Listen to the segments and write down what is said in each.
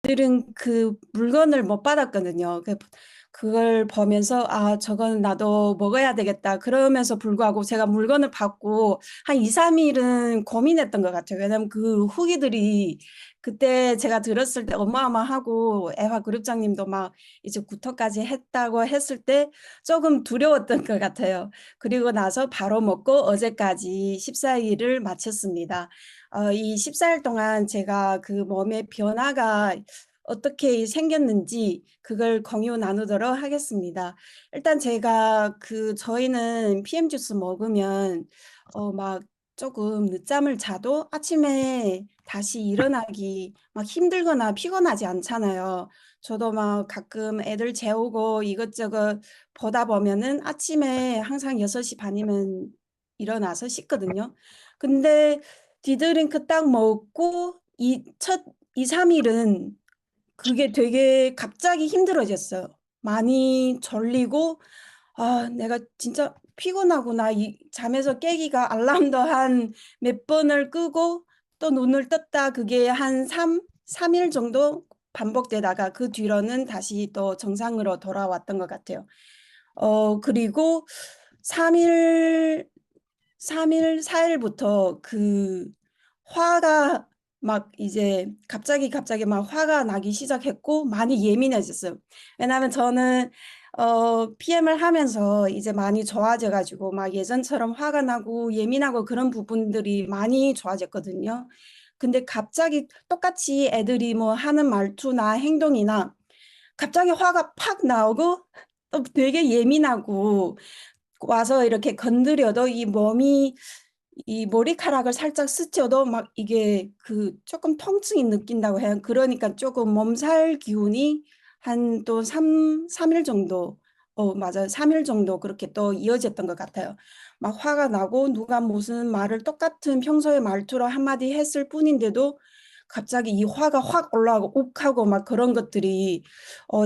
들은 그 물건을 못 받았거든요. 그걸 보면서 '아 저거는 나도 먹어야 되겠다.' 그러면서 불구하고 제가 물건을 받고 한 2-3 일은 고민했던 것 같아요. 왜냐면 그 후기들이 그때 제가 들었을 때 어마어마하고 애화 그룹장님도 막 이제 구토까지 했다고 했을 때 쪼금 두려웠던 것 같아요. 그리고 나서 바로 먹고 어제까지 14 일을 마쳤습니다. 이 14일 동안 제가 그 몸의 변화가 어떻게 생겼는지 그걸 공유 나누도록 하겠습니다. 일단 제가 저희는 PM 주스 먹으면 막 쪼금 늦잠을 자도 아침에 다시 일어나기 막 힘들거나 피곤하지 않잖아요. 저도 막 가끔 애들 재우고 이것저것 보다 보면은 아침에 항상 6시 반 이면 일어나서 씻거든요. 근데 디드링크 딱 먹고 이 첫 2-3 일은 그게 되게 갑자기 힘들어졌어요. 많이 졸리고 '아 내가 진짜 피곤하구나.' 이 잠에서 깨기가 알람도 한 몇 번을 끄고 또 눈을 떴다 그게 한 3일 정도 반복되다가 그 뒤로는 다시 또 정상으로 돌아왔던 것 같아요. 그리고 3 일 3 일 4 일부터 화가 막 이제 갑자기 막 화가 나기 시작했고 많이 예민해졌어요. 왜냐하면 저는 PM을 하면서 이제 많이 좋아져 가지고 막 예전처럼 화가 나고 예민하고 그런 부분들이 많이 좋아졌거든요. 근데 갑자기 똑같이 애들이 뭐 하는 말투나 행동이나 갑자기 화가 팍 나오고 또 되게 예민하고 와서 이렇게 건드려도 이 머리카락을 살짝 스쳐도 막 이게 쪼끔 통증이 느낀다고 해요. 그러니까 쪼금 몸살 기운이 한 또 3일 정도 맞아요. 3일 정도 그렇게 또 이어졌던 것 같아요. 막 화가 나고 누가 무슨 말을 똑같은 평소의 말투로 한마디 했을 뿐인데도 갑자기 이 화가 확 올라오고 욱하고 막 그런 것들이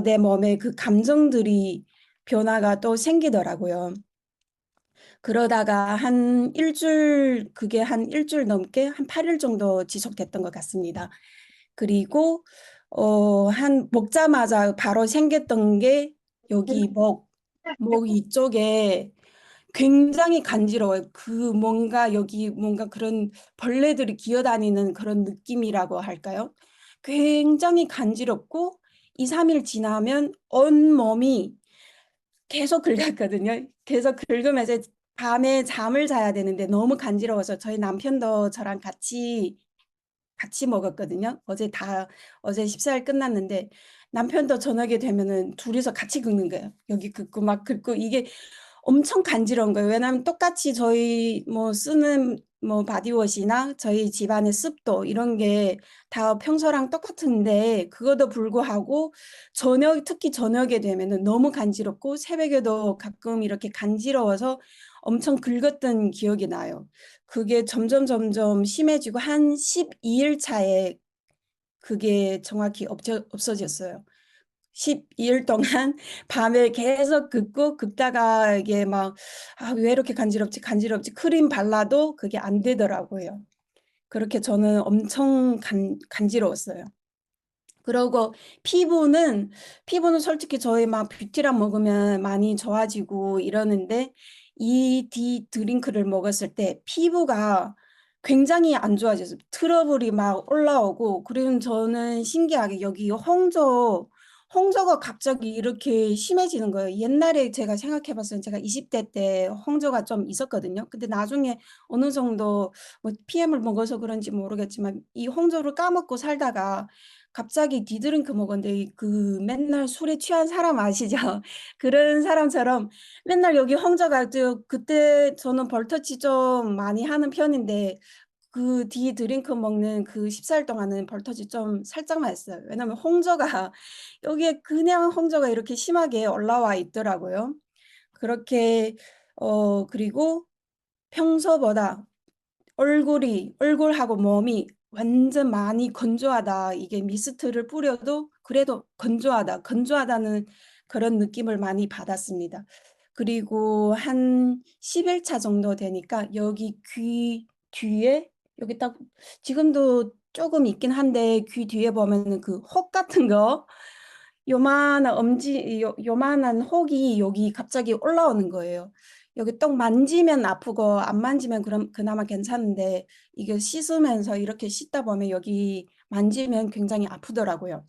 내 몸에 그 감정들이 변화가 또 생기더라고요. 그러다가 한 일 주일 넘게 한 8일 정도 지속됐던 것 같습니다. 그리고 먹자마자 바로 생겼던 게 여기 목 이쪽에 굉장히 간지러워요. 여기 뭔가 그런 벌레들이 기어다니는 그런 느낌이라고 할까요? 굉장히 간지럽고 2-3일 지나면 온몸이 계속 긁었거든요. 계속 긁으면서 밤에 잠을 자야 되는데 너무 간지러워서 저희 남편도 저랑 같이 먹었거든요. 어제 14일 끝났는데 남편도 저녁에 되면은 둘이서 같이 긁는 거예요. 여기 긁고 막 긁고 이게 엄청 간지러운 거예요. 왜냐하면 똑같이 저희 뭐 쓰는 뭐 바디워시나 저희 집안의 습도 이런 게 다 평소랑 똑같은데 그거도 불구하고 특히 저녁에 되면은 너무 간지럽고 새벽에도 가끔 이렇게 간지러워서 엄청 긁었던 기억이 나요. 그게 점점 심해지고 한 12일 차에 그게 정확히 없어졌어요. 12일 동안 밤에 계속 긁다가 이게 막 '아 왜 이렇게 간지럽지?' 크림 발라도 그게 안 되더라고요. 그렇게 저는 엄청 간지러웠어요. 그러고 피부는 솔직히 저희 막 뷰티랑 먹으면 많이 좋아지고 이러는데 이 드링크를 먹었을 때 피부가 굉장히 안 좋아졌어요. 트러블이 막 올라오고 그리고 저는 신기하게 여기 홍조가 갑자기 이렇게 심해지는 거예요. 옛날에 제가 생각해 봤어요. 제가 20대 때 홍조가 좀 있었거든요. 근데 나중에 어느 정도 뭐 PM을 먹어서 그런지 모르겠지만 이 홍조를 까먹고 살다가 갑자기 디드링크 먹었는데 맨날 술에 취한 사람 아시죠? 그런 사람처럼 맨날 여기 홍조가 그때 저는 볼터치 좀 많이 하는 편인데 드링크 먹는 그 14일 동안은 볼터치 좀 살짝만 했어요. 왜냐하면 홍조가 여기에 그냥 홍조가 이렇게 심하게 올라와 있더라고요. 그렇게 그리고 평소보다 얼굴하고 몸이 완전 많이 건조하다. 이게 미스트를 뿌려도 그래도 건조하다는 그런 느낌을 많이 받았습니다. 그리고 한 10 일 차 정도 되니까 여기 귀 뒤에 여기 딱 지금도 조금 있긴 한데 귀 뒤에 보면은 그 혹 같은 거 요만한 요만한 혹이 여기 갑자기 올라오는 거예요. 여기 똥 만지면 아프고 안 만지면 그럼 그나마 괜찮은데 이게 씻으면서 이렇게 씻다 보면 여기 만지면 굉장히 아프더라고요.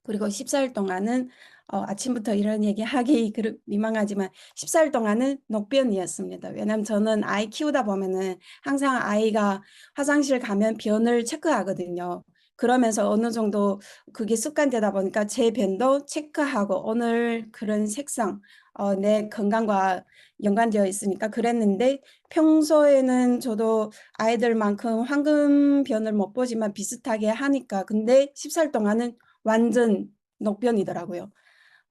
그리고 14일 동안은 아침부터 이런 얘기하기 민망하지만 14일 동안은 녹변이었습니다. 왜냐하면 저는 아이 키우다 보면은 항상 아이가 화장실 가면 변을 체크하거든요. 그러면서 어느 정도 그게 습관되다 보니까 제 변도 체크하고 오늘 그런 색상 내 건강과 연관되어 있으니까 그랬는데 평소에는 저도 아이들만큼 황금변을 못 보지만 비슷하게 하니까 근데 14일 동안은 완전 녹변이더라고요.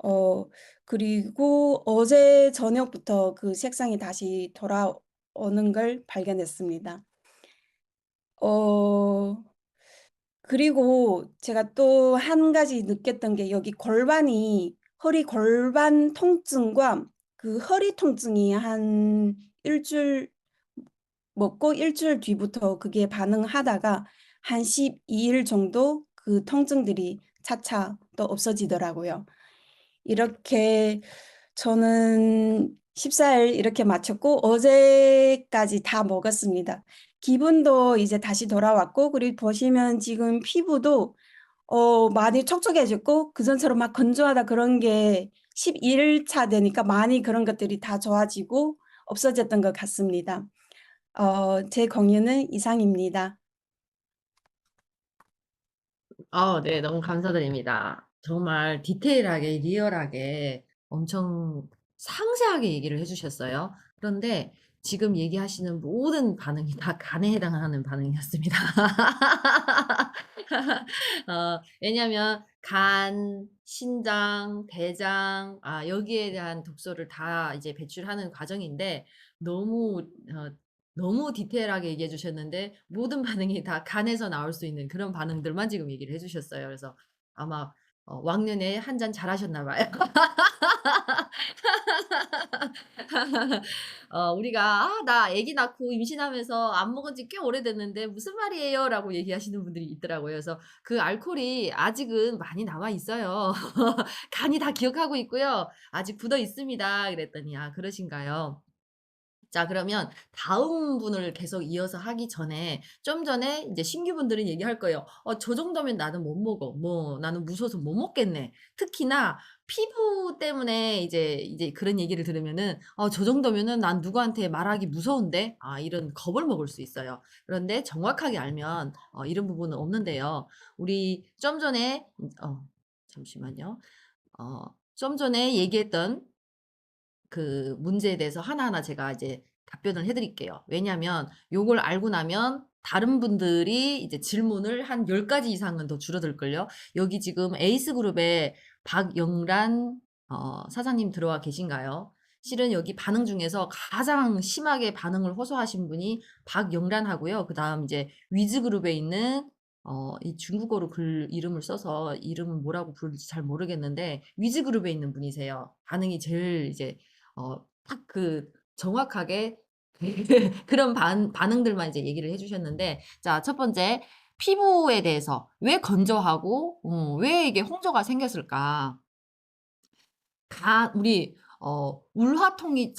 어, 그리고 어제 저녁부터 그 색상이 다시 돌아오는 걸 발견했습니다. 어, 그리고 제가 또 한 가지 느꼈던 게 여기 허리 골반 통증과 그 허리 통증이 한 일주일 먹고 일주일 뒤부터 그게 반응하다가 한 12일 정도 그 통증들이 차차 또 없어지더라고요. 이렇게 저는 14일 이렇게 마쳤고 어제까지 다 먹었습니다. 기분도 이제 다시 돌아왔고 그리고 보시면 지금 피부도 많이 촉촉해졌고 그전처럼 막 건조하다 그런 게 11일 차 되니까 많이 그런 것들이 다 좋아지고 없어졌던 것 같습니다. 제 공유는 이상입니다. 네, 너무 감사드립니다. 정말 디테일하게, 리얼하게 엄청 상세하게 얘기를 해주셨어요. 그런데 지금 얘기하시는 모든 반응이 다 간에 해당하는 반응이었습니다. 왜냐면 간, 신장, 대장, 여기에 대한 독소를 다 이제 배출하는 과정인데 너무 너무 디테일하게 얘기해 주셨는데 모든 반응이 다 간에서 나올 수 있는 그런 반응들만 지금 얘기를 해 주셨어요. 그래서 아마 왕년에 한 잔 잘하셨나 봐요. 우리가 나 아기 낳고 임신하면서 안 먹은 지 꽤 오래됐는데 무슨 말이에요?"라고 얘기하시는 분들이 있더라고요. 그래서 그 알코올이 아직은 많이 남아 있어요. 간이 다 기억하고 있고요. "아직 굳어 있습니다." 그랬더니 "아 그러신가요?" 자 그러면 다음 분을 계속 이어서 하기 전에 좀 전에 이제 신규분들은 얘기할 거예요. 저 정도면 나는 못 먹어. 뭐 나는 무서워서 못 먹겠네." 특히나 피부 때문에 이제 그런 얘기를 들으면은 저 정도면은 난 누구한테 말하기 무서운데." 이런 겁을 먹을 수 있어요. 그런데 정확하게 알면 이런 부분은 없는데요. 우리 좀 전에 잠시만요. 좀 전에 얘기했던 그 문제에 대해서 하나하나 제가 이제 답변을 해 드릴게요. 왜냐하면 요걸 알고 나면 다른 분들이 이제 질문을 한 10 가지 이상은 더 줄어들걸요. 여기 지금 에이스 그룹에 박영란 사장님 들어와 계신가요? 실은 여기 반응 중에서 가장 심하게 반응을 호소하신 분이 박영란하고요. 그다음 이제 위즈 그룹에 있는 이 중국어로 이름을 써서 이름은 뭐라고 부르는지 잘 모르겠는데 위즈 그룹에 있는 분이세요. 반응이 제일 이제 딱 정확하게 그런 반응들만 이제 얘기를 해 주셨는데 자 첫 번째 피부에 대해서 왜 건조하고 왜 이게 홍조가 생겼을까? 우리 울화통이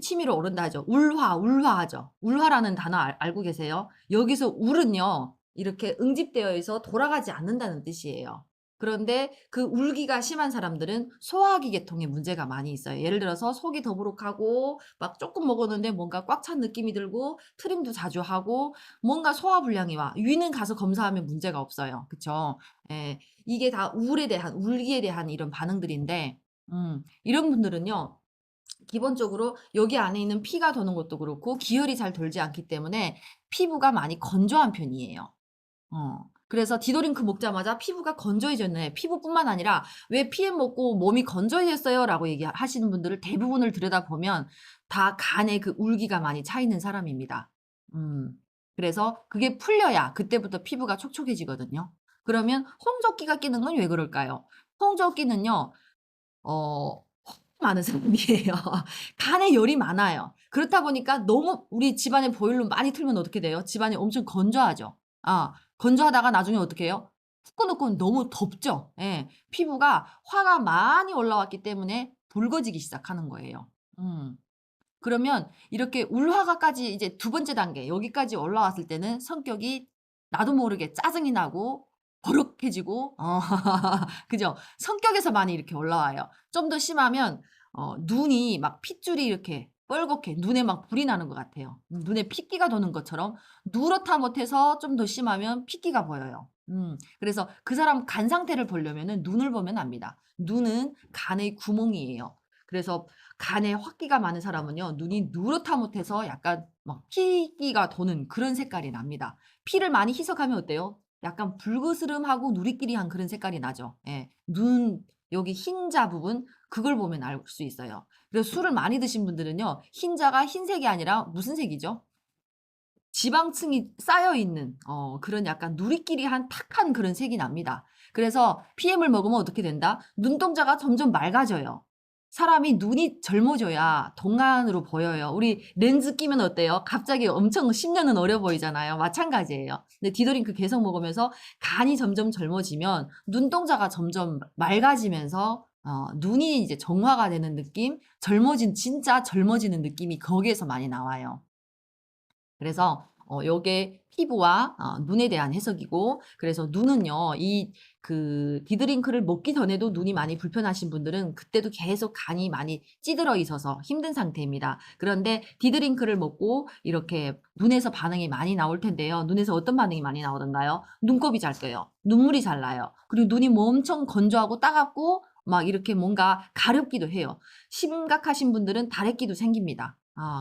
치밀어 오른다 하죠. 울화하죠. 울화라는 단어 알고 계세요? 여기서 울은요. 이렇게 응집되어 있어 돌아가지 않는다는 뜻이에요. 그런데 그 울기가 심한 사람들은 소화기 계통에 문제가 많이 있어요. 예를 들어서 속이 더부룩하고 막 조금 먹었는데 뭔가 꽉 찬 느낌이 들고 트림도 자주 하고 뭔가 소화 불량이 와. 위는 가서 검사하면 문제가 없어요. 그쵸? 예. 이게 다 울기에 대한 이런 반응들인데 이런 분들은요. 기본적으로 여기 안에 있는 피가 도는 것도 그렇고 기혈이 잘 돌지 않기 때문에 피부가 많이 건조한 편이에요. 그래서 디도링크 먹자마자 피부가 건조해졌네. 피부뿐만 아니라 "왜 PM 먹고 몸이 건조해졌어요?"라고 얘기하시는 분들을 대부분을 들여다보면 다 간에 그 울기가 많이 차 있는 사람입니다. 음. 그래서 그게 풀려야 그때부터 피부가 촉촉해지거든요. 그러면 홍조기가 끼는 건 왜 그럴까요? 홍조기는요. 어 많은 사람이에요. 간에 열이 많아요. 그렇다 보니까 너무 우리 집안에 보일러 많이 틀면 어떻게 돼요? 집안이 엄청 건조하죠. 건조하다가 나중에 어떻게 해요? 후끈후끈 너무 덥죠. 예. 피부가 화가 많이 올라왔기 때문에 붉어지기 시작하는 거예요. 음. 그러면 이렇게 울화가까지 이제 두 번째 단계 여기까지 올라왔을 때는 성격이 나도 모르게 짜증이 나고 버럭해지고 그죠? 성격에서 많이 이렇게 올라와요. 좀 더 심하면 눈이 막 핏줄이 이렇게 뻘겋게 눈에 막 불이 나는 것 같아요. 눈에 핏기가 도는 것처럼 누렇다 못해서 좀 더 심하면 핏기가 보여요. 그래서 그 사람 간 상태를 보려면은 눈을 보면 압니다. 눈은 간의 구멍이에요. 그래서 간에 확기가 많은 사람은요, 눈이 누렇다 못해서 약간 막 피기가 도는 그런 색깔이 납니다. 피를 많이 희석하면 어때요? 약간 붉으스름하고 누리끼리한 그런 색깔이 나죠. 예. 눈, 여기 흰자 부분, 그걸 보면 알 수 있어요. 그래서 술을 많이 드신 분들은요, 흰자가 흰색이 아니라 무슨 색이죠? 지방층이 쌓여 있는 그런 약간 누리끼리한 탁한 그런 색이 납니다. 그래서 PM을 먹으면 어떻게 된다? 눈동자가 점점 맑아져요. 사람이 눈이 젊어져야 동안으로 보여요. 우리 렌즈 끼면 어때요? 갑자기 엄청 10년은 어려 보이잖아요. 마찬가지예요. 근데 디더링크 계속 먹으면서 간이 점점 젊어지면 눈동자가 점점 맑아지면서 눈이 이제 정화가 되는 느낌, 진짜 젊어지는 느낌이 거기에서 많이 나와요. 그래서 요게 피부와 눈에 대한 해석이고, 그래서 눈은요, 디드링크를 먹기 전에도 눈이 많이 불편하신 분들은 그때도 계속 간이 많이 찌들어 있어서 힘든 상태입니다. 그런데 디드링크를 먹고 이렇게 눈에서 반응이 많이 나올 텐데요. 눈에서 어떤 반응이 많이 나오던가요? 눈곱이 잘 떠요. 눈물이 잘 나요. 그리고 눈이 뭐 엄청 건조하고 따갑고 막 이렇게 뭔가 가렵기도 해요. 심각하신 분들은 다래끼도 생깁니다.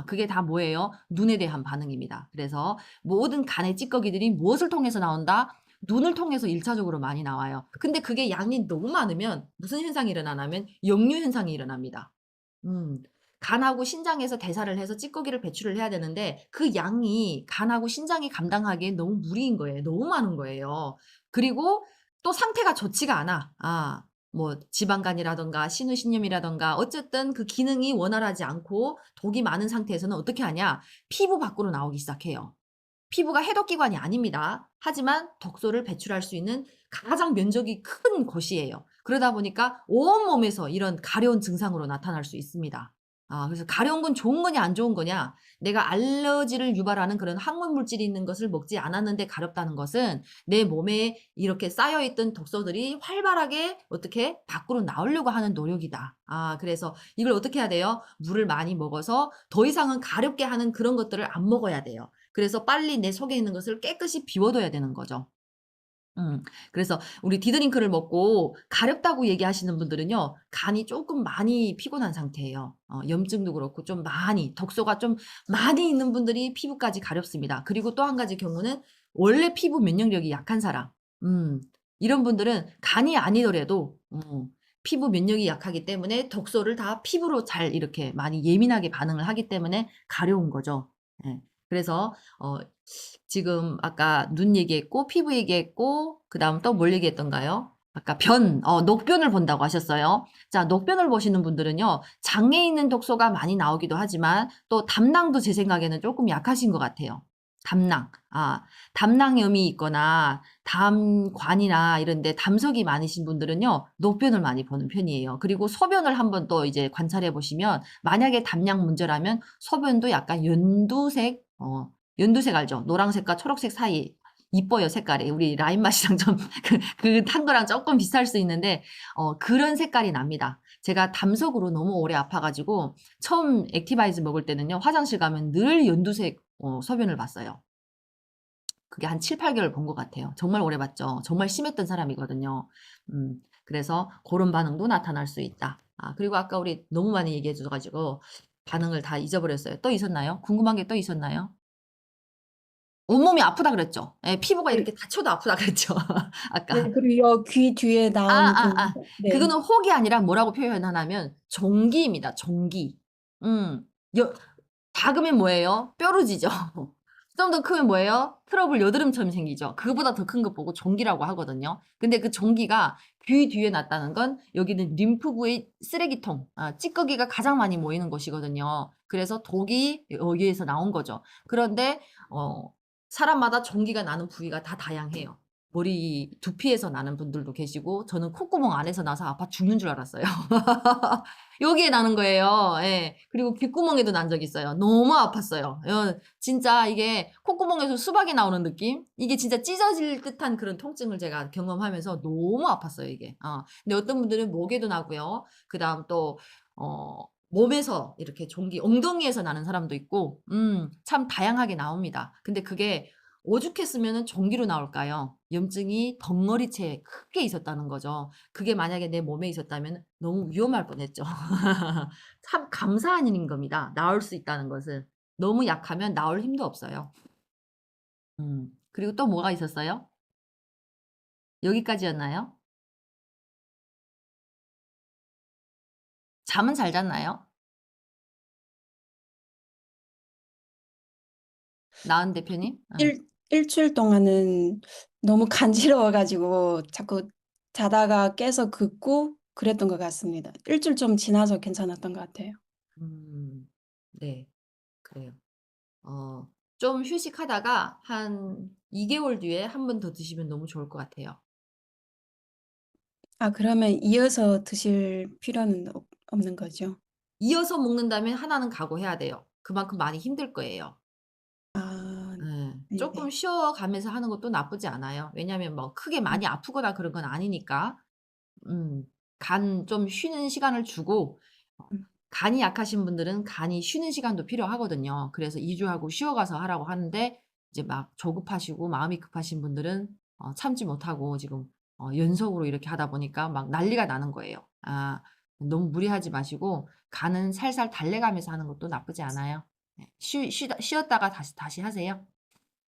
그게 다 뭐예요? 눈에 대한 반응입니다. 그래서 모든 간의 찌꺼기들이 무엇을 통해서 나온다? 눈을 통해서 1차적으로 많이 나와요. 근데 그게 양이 너무 많으면 무슨 현상이 일어나냐면 역류 현상이 일어납니다. 음. 간하고 신장에서 대사를 해서 찌꺼기를 배출을 해야 되는데 그 양이 간하고 신장이 감당하기엔 너무 무리인 거예요. 너무 많은 거예요. 그리고 또 상태가 좋지가 않아. 뭐 지방간이라든가 신우신염이라든가 어쨌든 그 기능이 원활하지 않고 독이 많은 상태에서는 어떻게 하냐? 피부 밖으로 나오기 시작해요. 피부가 해독기관이 아닙니다. 하지만 독소를 배출할 수 있는 가장 면적이 큰 곳이에요. 그러다 보니까 온몸에서 이런 가려운 증상으로 나타날 수 있습니다. 그래서 가려운 건 좋은 거냐 안 좋은 거냐? 내가 알러지를 유발하는 그런 항문 물질이 있는 것을 먹지 않았는데 가렵다는 것은 내 몸에 이렇게 쌓여있던 독소들이 활발하게 어떻게 밖으로 나오려고 하는 노력이다. 그래서 이걸 어떻게 해야 돼요? 물을 많이 먹어서 더 이상은 가렵게 하는 그런 것들을 안 먹어야 돼요. 그래서 빨리 내 속에 있는 것을 깨끗이 비워둬야 되는 거죠. 그래서 우리 디드링크를 먹고 가렵다고 얘기하시는 분들은요, 간이 조금 많이 피곤한 상태예요. 염증도 그렇고 좀 많이, 독소가 좀 많이 있는 분들이 피부까지 가렵습니다. 그리고 또 한 가지 경우는 원래 피부 면역력이 약한 사람. 이런 분들은 간이 아니더라도, 피부 면역이 약하기 때문에 독소를 다 피부로 잘 이렇게 많이 예민하게 반응을 하기 때문에 가려운 거죠. 예. 그래서, 지금 아까 눈 얘기했고 피부 얘기했고 그다음 또 뭘 얘기했던가요? 아까 녹변을 본다고 하셨어요. 자, 녹변을 보시는 분들은요. 장에 있는 독소가 많이 나오기도 하지만 또 담낭도 제 생각에는 조금 약하신 것 같아요. 담낭. 담낭염이 있거나 담관이나 이런 데 담석이 많으신 분들은요. 녹변을 많이 보는 편이에요. 그리고 소변을 한번 또 이제 관찰해 보시면 만약에 담낭 문제라면 소변도 약간 연두색 알죠? 노란색과 초록색 사이. 이뻐요, 색깔이. 우리 라임 맛이랑 좀, 탄 거랑 조금 비슷할 수 있는데, 그런 색깔이 납니다. 제가 담석으로 너무 오래 아파가지고, 처음 액티바이즈 먹을 때는요, 화장실 가면 늘 연두색, 소변을 봤어요. 그게 한 7, 8개월 본 것 같아요. 정말 오래 봤죠. 정말 심했던 사람이거든요. 그래서 그런 반응도 나타날 수 있다. 그리고 아까 우리 너무 많이 얘기해 줘가지고, 반응을 다 잊어버렸어요. 또 있었나요? 궁금한 게 또 있었나요? 온몸이 아프다 그랬죠. 예, 피부가 네, 이렇게 다쳐도 아프다 그랬죠. 네, 아까. 그리고 귀 뒤에 아, 나온 아, 아. 네. 그거는 혹이 아니라 뭐라고 표현하냐면 종기입니다. 종기. 음. 여, 작으면 뭐예요? 뾰루지죠. 좀 더 크면 뭐예요? 트러블 여드름처럼 생기죠. 그거보다 더 큰 거 보고 종기라고 하거든요. 근데 그 종기가 귀 뒤에 났다는 건 여기는 림프구의 쓰레기통, 찌꺼기가 가장 많이 모이는 곳이거든요. 그래서 독이 여기에서 나온 거죠. 그런데 어, 사람마다 종기가 나는 부위가 다 다양해요. 머리 두피에서 나는 분들도 계시고 저는 콧구멍 안에서 나서 아파 죽는 줄 알았어요. 여기에 나는 거예요. 예. 그리고 귓구멍에도 난 적이 있어요. 너무 아팠어요. 진짜 이게 콧구멍에서 수박이 나오는 느낌? 이게 진짜 찢어질 듯한 그런 통증을 제가 경험하면서 너무 아팠어요, 이게. 근데 어떤 분들은 목에도 나고요. 그다음 또 몸에서 이렇게 종기 엉덩이에서 나는 사람도 있고 참 다양하게 나옵니다. 근데 그게 오죽했으면은 종기로 나올까요? 염증이 덩어리째 크게 있었다는 거죠. 그게 만약에 내 몸에 있었다면 너무 위험할 뻔했죠. 참 감사한 일인 겁니다. 나을 수 있다는 것은. 너무 약하면 나올 힘도 없어요. 그리고 또 뭐가 있었어요? 여기까지였나요? 잠은 잘 잤나요? 나은 대표님? 일주일 동안은 너무 간지러워가지고 자꾸 자다가 깨서 긋고 그랬던 것 같습니다. 일주일 좀 지나서 괜찮았던 것 같아요. 음. 네. 그래요. 어 좀 휴식하다가 한 2 개월 뒤에 한 번 더 드시면 너무 좋을 것 같아요. 아, 그러면 이어서 드실 필요는 없는 거죠? 이어서 먹는다면 하나는 각오해야 돼요. 그만큼 많이 힘들 거예요. 아, 예. 쪼끔 네네. 쉬어가면서 하는 것도 나쁘지 않아요. 왜냐하면 뭐 크게 음, 많이 아프거나 그런 건 아니니까. 음. 간 좀 쉬는 시간을 주고 음. 간이 약하신 분들은 간이 쉬는 시간도 필요하거든요. 그래서 2 주하고 쉬어 가서 하라고 하는데 이제 막 조급하시고 마음이 급하신 분들은 참지 못하고 지금 연속으로 이렇게 하다 보니까 막 난리가 나는 거예요. 너무 무리하지 마시고 간은 살살 달래가면서 하는 것도 나쁘지 않아요. 네. 쉬었다가 다시 하세요.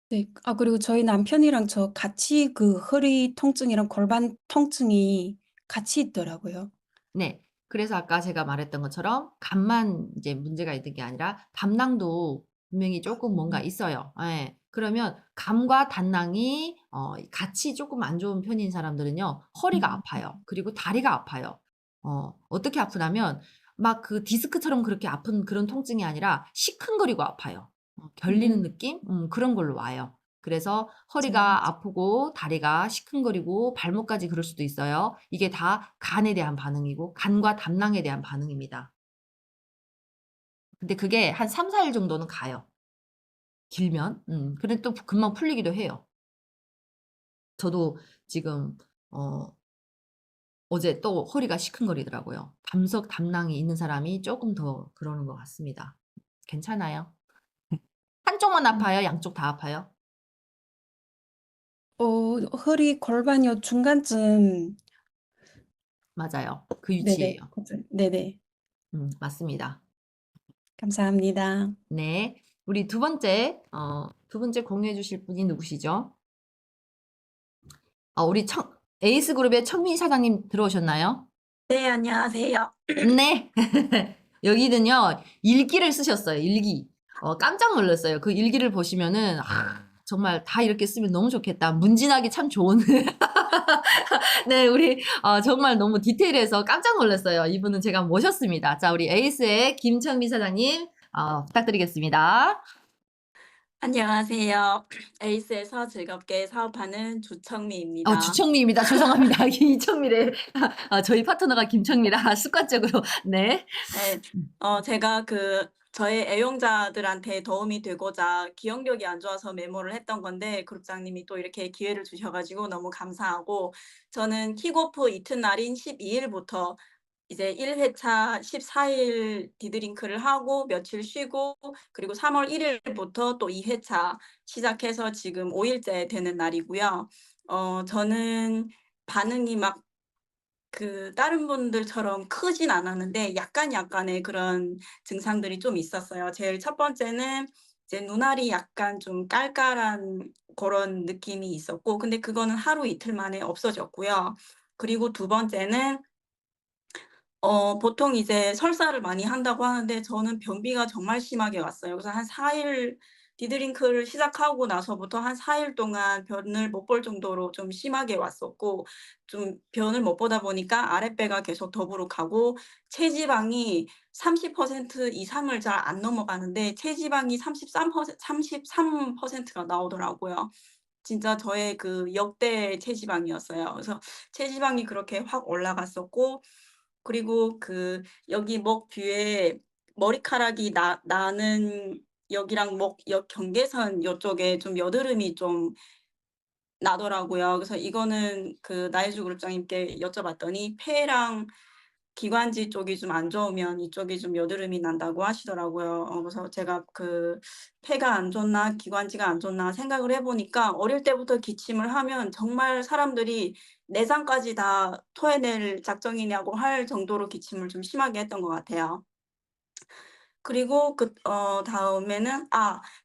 네. 아, 그리고 저희 남편이랑 저 같이 그 허리 통증이랑 골반 통증이 같이 있더라고요. 네. 그래서 아까 제가 말했던 것처럼 간만 이제 문제가 있는 게 아니라 담낭도 분명히 쪼끔 뭔가 음. 있어요. 예. 그러면 감과 단낭이 같이 쪼끔 안 좋은 편인 사람들은요 허리가 음. 아파요. 그리고 다리가 아파요. 어떻게 아프냐면 막 그 디스크처럼 그렇게 아픈 그런 통증이 아니라 시큰거리고 아파요. 결리는 음. 느낌? 그런 걸로 와요. 그래서 맞아요, 허리가 맞아요. 아프고 다리가 시큰거리고 발목까지 그럴 수도 있어요. 이게 다 간에 대한 반응이고 간과 담낭에 대한 반응입니다. 근데 그게 한 3-4일 정도는 가요, 길면. 근데 또 금방 풀리기도 해요. 저도 지금 어 어제 또 허리가 시큰거리더라고요. 담낭이 있는 사람이 쪼끔 더 그러는 것 같습니다. 괜찮아요. 한쪽만 음. 아파요? 양쪽 다 아파요? 허리 골반요 중간쯤. 맞아요. 그 네네. 위치예요. 네네. 맞습니다. 감사합니다. 네. 우리 두 번째 공유해 주실 분이 누구시죠? 우리 청 에이스 그룹의 청미 사장님 들어오셨나요? 네, 안녕하세요. 네. 여기는요. 일기를 쓰셨어요, 일기. 깜짝 놀랐어요. 그 일기를 보시면은 정말 다 이렇게 쓰면 너무 좋겠다. 문진하기 참 좋은 네. 우리 정말 너무 디테일해서 깜짝 놀랐어요. 이분은 제가 모셨습니다. 자, 우리 에이스의 김청미 사장님 부탁드리겠습니다. 안녕하세요. 에이스에서 즐겁게 사업하는 주청미입니다. 주청미입니다. 죄송합니다. 이청미래. 저희 파트너가 김청미라 습관적으로. 네. 네, 제가 저의 애용자들한테 도움이 되고자 기억력이 안 좋아서 메모를 했던 건데 그룹장님이 또 이렇게 기회를 주셔 가지고 너무 감사하고, 저는 킥오프 이튿날인 12일부터 이제 1회차 14일 디드링크를 하고 며칠 쉬고, 그리고 3월 1일부터 또 2회차 시작해서 지금 5일째 되는 날이고요. 저는 반응이 막 다른 분들처럼 크진 않았는데 약간의 그런 증상들이 좀 있었어요. 제일 첫 번째는 이제 눈알이 약간 좀 깔깔한 고런 느낌이 있었고, 근데 그거는 하루 이틀 만에 없어졌고요. 그리고 두 번째는 보통 이제 설사를 많이 한다고 하는데 저는 변비가 정말 심하게 왔어요. 그래서 한 4일 디드링크를 시작하고 나서부터 한 4일 동안 변을 못 볼 정도로 좀 심하게 왔었고, 좀 변을 못 보다 보니까 아랫배가 계속 더부룩하고 체지방이 30% 이상을 잘 안 넘어가는데 체지방이 33%가 나오더라고요. 진짜 저의 그 역대 체지방이었어요. 그래서 체지방이 그렇게 확 올라갔었고, 그리고 그 여기 목 뒤에 머리카락이 나는 여기랑 목 옆 경계선 요쪽에 좀 여드름이 좀 나더라고요. 그래서 이거는 그 나혜주 그룹장님께 여쭤봤더니 폐랑 기관지 쪽이 좀 안 좋으면 이쪽이 좀 여드름이 난다고 하시더라고요. 그래서 제가 그 '폐가 안 좋나 기관지가 안 좋나.' 생각을 해 보니까 어릴 때부터 기침을 하면 정말 사람들이 내장까지 다 토해낼 작정이냐고 할 정도로 기침을 좀 심하게 했던 것 같아요. 그리고 다음에는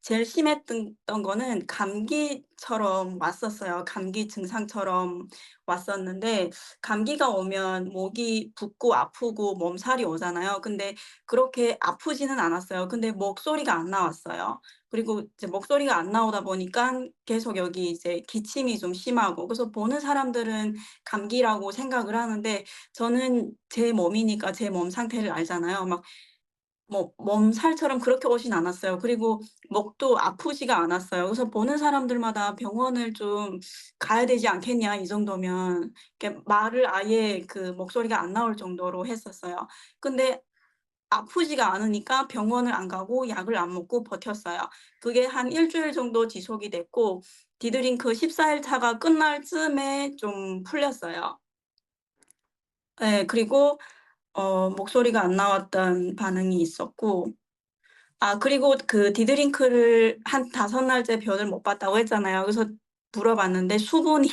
제일 심했던 거는 감기처럼 왔었어요. 감기 증상처럼 왔었는데, 감기가 오면 목이 붓고 아프고 몸살이 오잖아요. 근데 그렇게 아프지는 않았어요. 근데 목소리가 안 나왔어요. 그리고 이제 목소리가 안 나오다 보니까 계속 여기 이제 기침이 좀 심하고, 그래서 보는 사람들은 감기라고 생각을 하는데 저는 제 몸이니까 제 몸 상태를 알잖아요. 막 몸살처럼 그렇게 오진 않았어요. 그리고 목도 아프지가 않았어요. 그래서 보는 사람들마다 "병원을 좀 가야 되지 않겠냐, 이 정도면." 이렇게 말을 아예 그 목소리가 안 나올 정도로 했었어요. 근데 아프지가 않으니까 병원을 안 가고 약을 안 먹고 버텼어요. 그게 한 일 주일 정도 지속이 됐고, 디드링크 14일 차가 끝날 쯤에 좀 풀렸어요. 예. 그리고 목소리가 안 나왔던 반응이 있었고, 그리고 그 디드링크를 한 5날째 변을 못 봤다고 했잖아요. 그래서 물어봤는데 수분이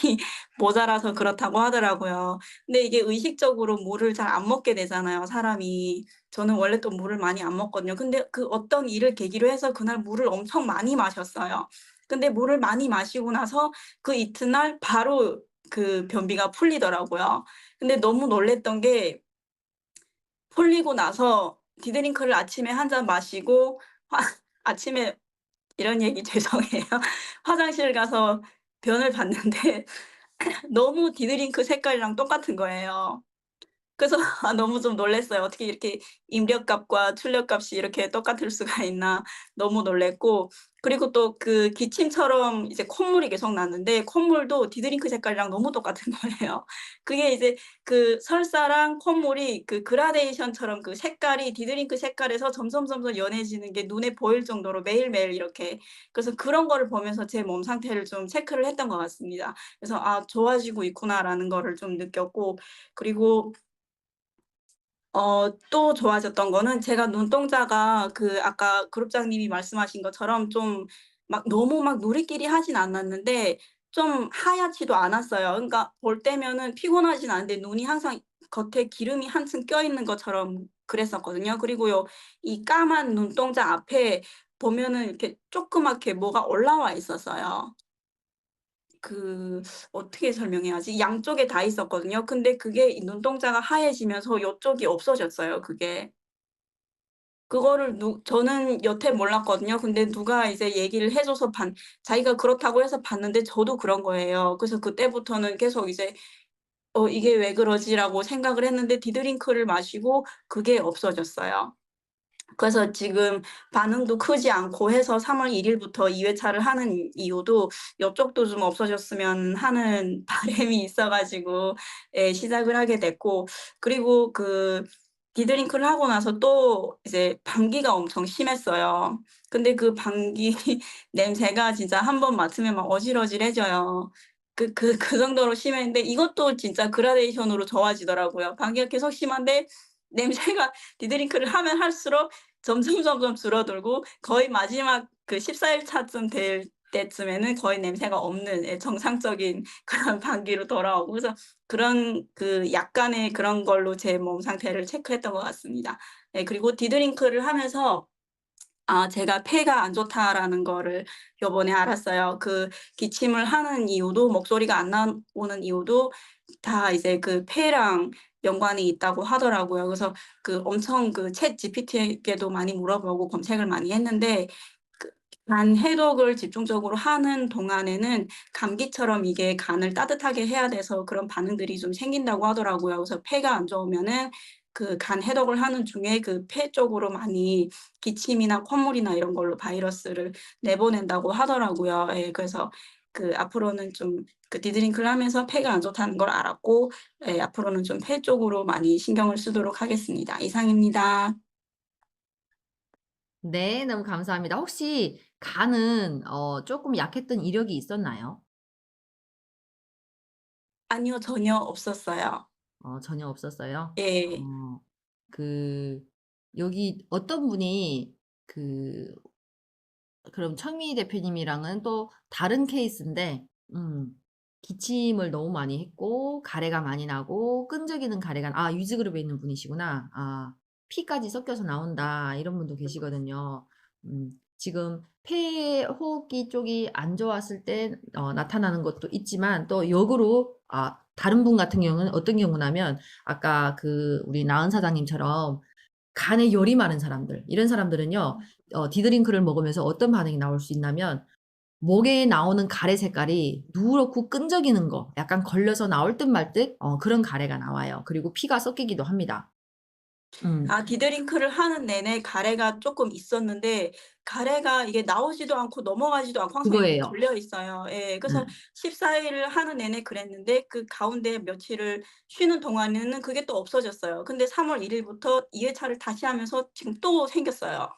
모자라서 그렇다고 하더라고요. 근데 이게 의식적으로 물을 잘 안 먹게 되잖아요, 사람이. 저는 원래 또 물을 많이 안 먹거든요. 근데 그 어떤 일을 계기로 해서 그날 물을 엄청 많이 마셨어요. 근데 물을 많이 마시고 나서 그 이튿날 바로 그 변비가 풀리더라고요. 근데 너무 놀랐던 게, 풀리고 나서 디드링크를 아침에 한 잔 마시고 화 아침에 이런 얘기 죄송해요. 화장실 가서 변을 봤는데 너무 디드링크 색깔이랑 똑같은 거예요. 그래서 너무 좀 놀랐어요. '어떻게 이렇게 입력값과 출력값이 이렇게 똑같을 수가 있나.' 너무 놀랐고, 그리고 또 그 기침처럼 이제 콧물이 계속 나는데 콧물도 디드링크 색깔이랑 너무 똑같은 거예요. 그게 이제 그 설사랑 콧물이 그 그라데이션처럼 그 색깔이 디드링크 색깔에서 점점 연해지는 게 눈에 보일 정도로 매일매일 이렇게, 그래서 그런 거를 보면서 제 몸 상태를 좀 체크를 했던 것 같습니다. 그래서 '아 좋아지고 있구나.'라는 거를 좀 느꼈고, 그리고 또 좋아졌던 거는 제가 눈동자가 그 아까 그룹장님이 말씀하신 것처럼 좀 막 너무 막 누리끼리 하진 않았는데 좀 하얗지도 않았어요. 그러니까 볼 때면은 피곤하진 않은데 눈이 항상 겉에 기름이 한층 껴있는 것처럼 그랬었거든요. 그리고요, 이 까만 눈동자 앞에 보면은 이렇게 조그맣게 뭐가 올라와 있었어요. 그 어떻게 설명해야지? 양쪽에 다 있었거든요. 근데 그게 이 눈동자가 하얘지면서 요쪽이 없어졌어요, 그게. 그거를 저는 여태 몰랐거든요. 근데 누가 이제 얘기를 해 줘서 자기가 그렇다고 해서 봤는데 저도 그런 거예요. 그래서 그때부터는 계속 이제 '이게 왜 그러지?'라고 생각을 했는데 디드링크를 마시고 그게 없어졌어요. 그래서 지금 반응도 크지 않고 해서 3월 1 일부터 2 회차를 하는 이유도 요쪽도 좀 없어졌으면 하는 바람이 있어 가지고 예 시작을 하게 됐고, 그리고 그 디드링크를 하고 나서 또 이제 방귀가 엄청 심했어요. 근데 그 방귀 냄새가 진짜 한 번 맡으면 막 어질어질해져요. 그 정도로 심했는데 이것도 진짜 그라데이션으로 좋아지더라고요. 방귀가 계속 심한데 냄새가 디드링크를 하면 할수록 점점 줄어들고 거의 마지막 그 14일 차쯤 될 때쯤에는 거의 냄새가 없는 예 정상적인 그런 방귀로 돌아오고, 그래서 그런 그 약간의 그런 걸로 제 몸 상태를 체크했던 것 같습니다. 예, 그리고 디드링크를 하면서 제가 '폐가 안 좋다.'라는 거를 요번에 알았어요. 그 기침을 하는 이유도 목소리가 안 나오는 이유도 다 이제 그 폐랑 연관이 있다고 하더라고요. 그래서 그 엄청 그 챗GPT에게도 많이 물어보고 검색을 많이 했는데 그 간 해독을 집중적으로 하는 동안에는 감기처럼 이게 간을 따뜻하게 해야 돼서 그런 반응들이 좀 생긴다고 하더라고요. 그래서 폐가 안 좋으면은 그 간 해독을 하는 중에 그 폐 쪽으로 많이 기침이나 콧물이나 이런 걸로 바이러스를 내보낸다고 하더라고요. 예. 그래서 그 앞으로는 좀 그 디드링크를 하면서 폐가 안 좋다는 걸 알았고, 예, 앞으로는 좀 폐 쪽으로 많이 신경을 쓰도록 하겠습니다. 이상입니다. 네. 너무 감사합니다. 혹시 간은 쪼끔 약했던 이력이 있었나요? 아니요. 전혀 없었어요. 전혀 없었어요? 예. 어 그 여기 어떤 분이 그 그럼 청미 대표님이랑은 또 다른 케이스인데 음 기침을 너무 많이 했고 가래가 많이 나고 끈적이는 가래가 유지그룹에 있는 분이시구나. 피까지 섞여서 나온다. 이런 분도 계시거든요. 지금 폐 호흡기 쪽이 안 좋았을 때 나타나는 것도 있지만 또 역으로 다른 분 같은 경우는 어떤 경우냐면 아까 그 우리 나은 사장님처럼 간에 열이 많은 사람들 이런 사람들은요. 디드링크를 먹으면서 어떤 반응이 나올 수 있냐면 목에 나오는 가래 색깔이 누렇고 끈적이는 거 약간 걸려서 나올 듯 말 듯 그런 가래가 나와요. 그리고 피가 섞이기도 합니다. 음 디드링크를 하는 내내 가래가 쪼끔 있었는데 가래가 이게 나오지도 않고 넘어가지도 않고 항상 이렇게 그거예요. 걸려 있어요. 예. 그래서 음. 14일을 하는 내내 그랬는데 그 가운데 며칠을 쉬는 동안에는 그게 또 없어졌어요. 근데 3월 1 일부터 2 회차를 다시 하면서 지금 또 생겼어요.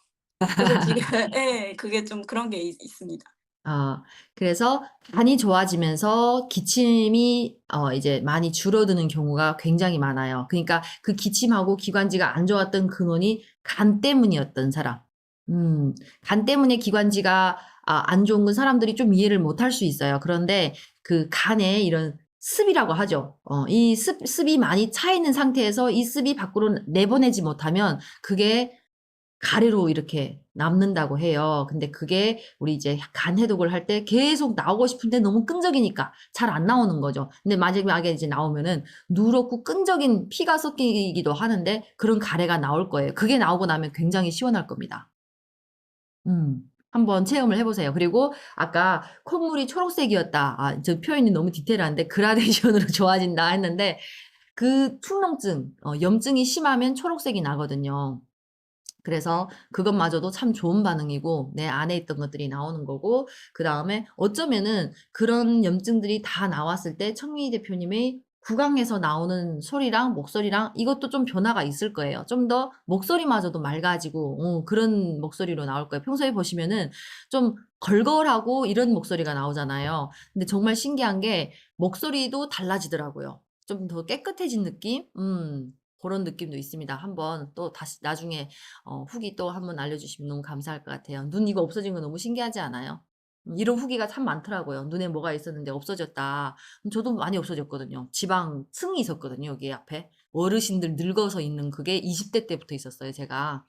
그래서 지금 예, 그게 좀 그런 게 있습니다. 아 그래서 간이 좋아지면서 기침이 이제 많이 줄어드는 경우가 굉장히 많아요. 그러니까 그 기침하고 기관지가 안 좋았던 근원이 간 때문이었던 사람. 간 때문에 기관지가 안 좋은 건 사람들이 좀 이해를 못할 수 있어요. 그런데 그 간에 이런 습이라고 하죠. 이 습이 많이 차 있는 상태에서 이 습이 밖으로 내보내지 못하면 그게 가래로 이렇게 남는다고 해요. 근데 그게 우리 이제 간 해독을 할 때 계속 나오고 싶은데 너무 끈적이니까 잘 안 나오는 거죠. 근데 마지막에 이제 나오면은 누렇고 끈적인 피가 섞이기도 하는데 그런 가래가 나올 거예요. 그게 나오고 나면 굉장히 시원할 겁니다. 한번 체험을 해 보세요. 그리고 아까 "콧물이 초록색이었다." 저 표현이 너무 디테일한데 "그라데이션으로 좋아진다." 했는데 그 축농증 염증이 심하면 초록색이 나거든요. 그래서 그것마저도 참 좋은 반응이고 내 안에 있던 것들이 나오는 거고 그다음에 어쩌면은 그런 염증들이 다 나왔을 때 청미 대표님의 구강에서 나오는 소리랑 목소리랑 이것도 좀 변화가 있을 거예요. 좀 더 목소리마저도 맑아지고 그런 목소리로 나올 거예요. 평소에 보시면은 좀 걸걸하고 이런 목소리가 나오잖아요. 근데 정말 신기한 게 목소리도 달라지더라고요. 좀 더 깨끗해진 느낌? 고런 느낌도 있습니다. 한번 또 다시 나중에 후기 또 한번 알려주시면 너무 감사할 것 같아요. 눈 이거 없어진 거 너무 신기하지 않아요? 이런 후기가 참 많더라고요. "눈에 뭐가 있었는데 없어졌다." 저도 많이 없어졌거든요. 지방층이 있었거든요, 여기 앞에. 어르신들 늙어서 있는 그게 20대 때부터 있었어요, 제가.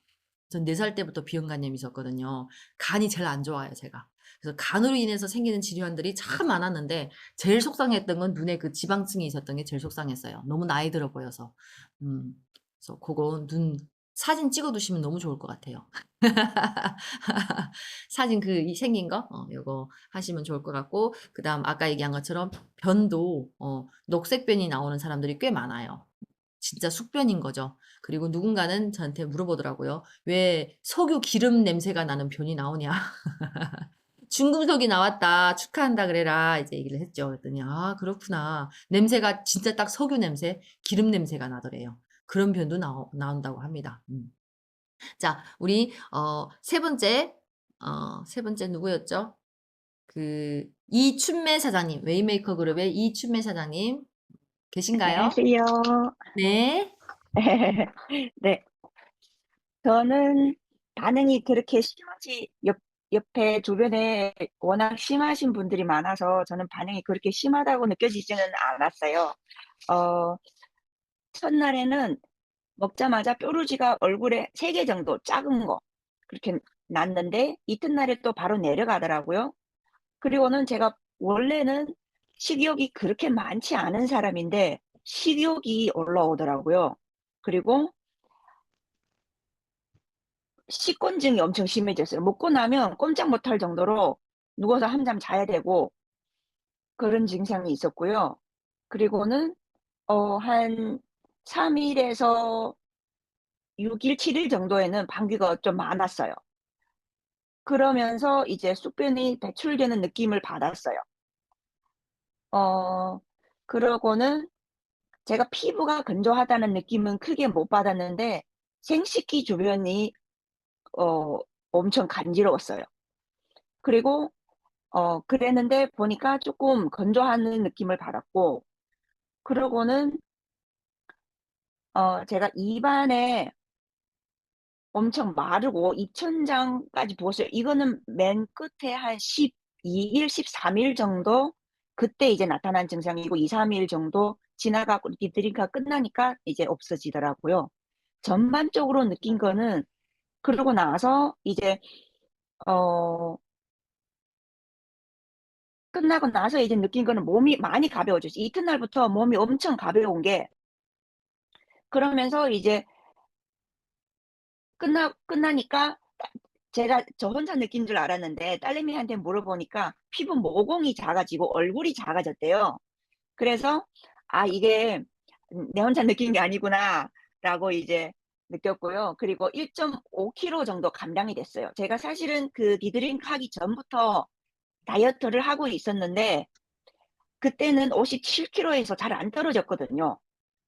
전 4살 때부터 비형간염이 있었거든요. 간이 제일 안 좋아요, 제가. 그래서 간으로 인해서 생기는 질환들이 참 많았는데 제일 속상했던 건 눈에 그 지방층이 있었던 게 제일 속상했어요. 너무 나이 들어 보여서. 음. 그래서 고거 눈 사진 찍어 두시면 너무 좋을 것 같아요. 사진 그 이 생긴 거 요거 하시면 좋을 것 같고 그다음 아까 얘기한 것처럼 변도 녹색 변이 나오는 사람들이 꽤 많아요. 진짜 숙변인 거죠. 그리고 누군가는 저한테 물어보더라고요. "왜 석유 기름 냄새가 나는 변이 나오냐?" "중금속이 나왔다. 축하한다 그래라." 이제 얘기를 했죠. 그랬더니 "아 그렇구나." 냄새가 진짜 딱 석유 냄새, 기름 냄새가 나더래요. 그런 변도 나온다고 합니다. 자, 우리 세 번째 누구였죠? 그 이춘매 사장님, 웨이메이커 그룹의 이춘매 사장님 계신가요? 안녕하세요. 네. 네. 저는 반응이 그렇게 심하지 옆에 주변에 워낙 심하신 분들이 많아서 저는 반응이 그렇게 심하다고 느껴지지는 않았어요. 어 첫날에는 먹자마자 뾰루지가 얼굴에 3개 정도 작은 거 그렇게 났는데 이튿날에 또 바로 내려가더라고요. 그리고는 제가 원래는 식욕이 그렇게 많지 않은 사람인데 식욕이 올라오더라고요. 그리고 식곤증이 엄청 심해졌어요. 먹고 나면 꼼짝 못할 정도로 누워서 한잠 자야 되고 그런 증상이 있었고요. 그리고는 한 3 일에서 6 일, 7일 정도에는 방귀가 좀 많았어요. 그러면서 이제宿便이 배출되는 느낌을 받았어요. 어 그러고는 제가 피부가 건조하다는 느낌은 크게 못 받았는데 생식기 주변이 어 엄청 간지러웠어요. 그리고 그랬는데 보니까 쪼끔 건조하는 느낌을 받았고 그러고는 제가 입안에 엄청 마르고 입천장까지 부었어요. 이거는 맨 끝에 한 12 일, 13일 정도 그때 이제 나타난 증상이고 2-3일 정도 지나가고 디드링크가 끝나니까 이제 없어지더라고요. 전반적으로 느낀 거는 그러고 나서 이제 어 끝나고 나서 이제 느낀 거는 몸이 많이 가벼워졌어요. 이튿날부터 몸이 엄청 가벼운 게 그러면서 이제 끝나니까 제가 저 혼자 느낀 줄 알았는데 딸내미한테 물어보니까 피부 모공이 작아지고 얼굴이 작아졌대요. 그래서 '아 이게 내 혼자 느낀 게 아니구나.'라고 이제 느꼈고요. 그리고 1.5 킬로 정도 감량이 됐어요. 제가 사실은 그 디드링크 하기 전부터 다이어트를 하고 있었는데 그때는 57 킬로에서 잘 안 떨어졌거든요.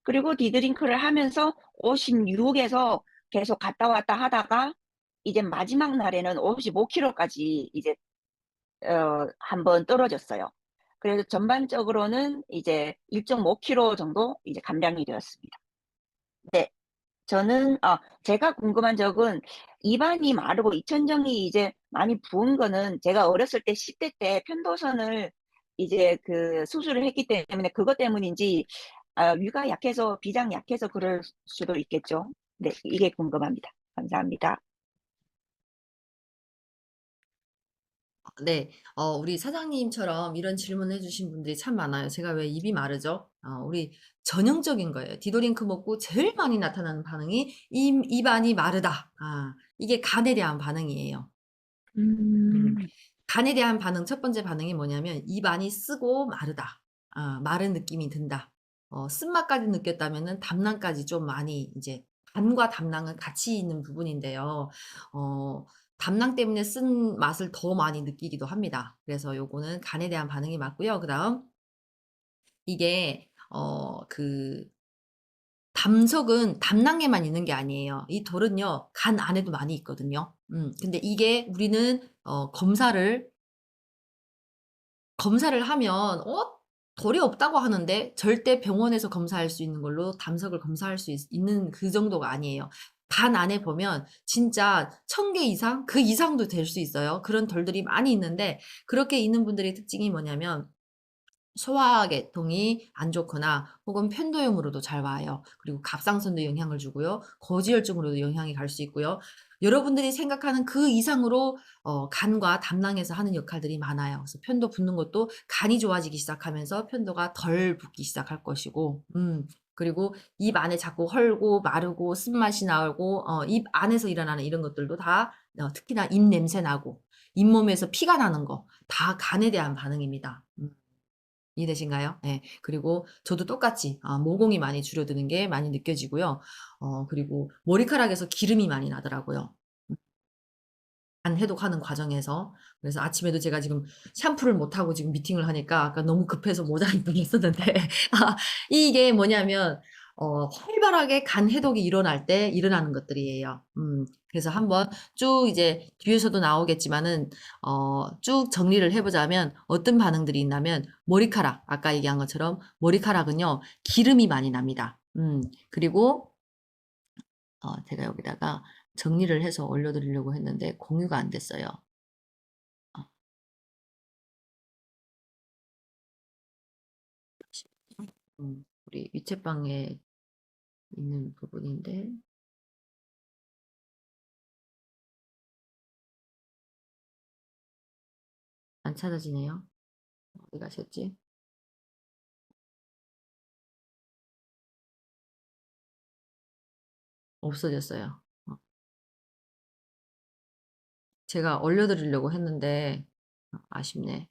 그리고 디드링크를 하면서 56 에서 계속 갔다 왔다 하다가 이제 마지막 날에는 55 킬로까지 이제 한번 떨어졌어요. 그래서 전반적으로는 이제 1.5 킬로 정도 이제 감량이 되었습니다. 네. 저는 제가 궁금한 적은 입안이 마르고 입천정이 이제 많이 부은 거는 제가 어렸을 때 10대 때 편도선을 이제 그 수술을 했기 때문에 그것 때문인지 위가 약해서 비장이 약해서 그럴 수도 있겠죠. 네. 이게 궁금합니다. 감사합니다. 네. 우리 사장님처럼 이런 질문을 해 주신 분들이 참 많아요. "제가 왜 입이 마르죠?" 우리 전형적인 거예요. 디도링크 먹고 제일 많이 나타나는 반응이 "입안이 마르다." 이게 간에 대한 반응이에요. 음. 음. 간에 대한 반응 첫 번째 반응이 뭐냐면 입안이 쓰고 마르다. 마른 느낌이 든다. 쓴맛까지 느꼈다면은 담낭까지 좀 많이 이제 간과 담낭은 같이 있는 부분인데요. 어 담낭 때문에 쓴맛을 더 많이 느끼기도 합니다. 그래서 요거는 간에 대한 반응이 맞고요. 그다음 이게 담석은 담낭에만 있는 게 아니에요. 이 돌은요 간 안에도 많이 있거든요. 근데 이게 우리는 검사를 하면 돌이 없다고 하는데 절대 병원에서 검사할 수 있는 걸로 담석을 검사할 수 있는 그 정도가 아니에요. 간 안에 보면 진짜 1000개 이상 그 이상도 될 수 있어요. 그런 돌들이 많이 있는데 그렇게 있는 분들의 특징이 뭐냐면 소화계통이 안 좋거나 혹은 편도염으로도 잘 와요. 그리고 갑상선도 영향을 주고요. 거지혈증으로도 영향이 갈 수 있고요. 여러분들이 생각하는 그 이상으로 간과 담낭에서 하는 역할들이 많아요. 그래서 편도 붓는 것도 간이 좋아지기 시작하면서 편도가 덜 붓기 시작할 것이고 그리고 입 안에 자꾸 헐고 마르고 쓴맛이 나고 입 안에서 일어나는 이런 것들도 다 특히나 입 냄새 나고 잇몸에서 피가 나는 거 다 간에 대한 반응입니다. 이해되신가요? 예. 그리고 저도 똑같이 모공이 많이 줄어드는 게 많이 느껴지고요. 그리고 머리카락에서 기름이 많이 나더라고요. 간 해독하는 과정에서. 그래서 아침에도 제가 지금 샴푸를 못 하고 지금 미팅을 하니까 아까 너무 급해서 모자를 냈었는데 이게 뭐냐면 활발하게 간 해독이 일어날 때 일어나는 것들이에요. 그래서 한번 쭉 이제 뒤에서도 나오겠지만은 쭉 정리를 해 보자면 어떤 반응들이 있냐면 머리카락 아까 얘기한 것처럼 머리카락은요 기름이 많이 납니다. 그리고 제가 여기다가 정리를 해서 올려 드리려고 했는데 공유가 안 됐어요. 어 우리 위챗방에 있는 부분인데 안 찾아지네요. 어디 가셨지? 없어졌어요. 제가 올려드리려고 했는데 아쉽네.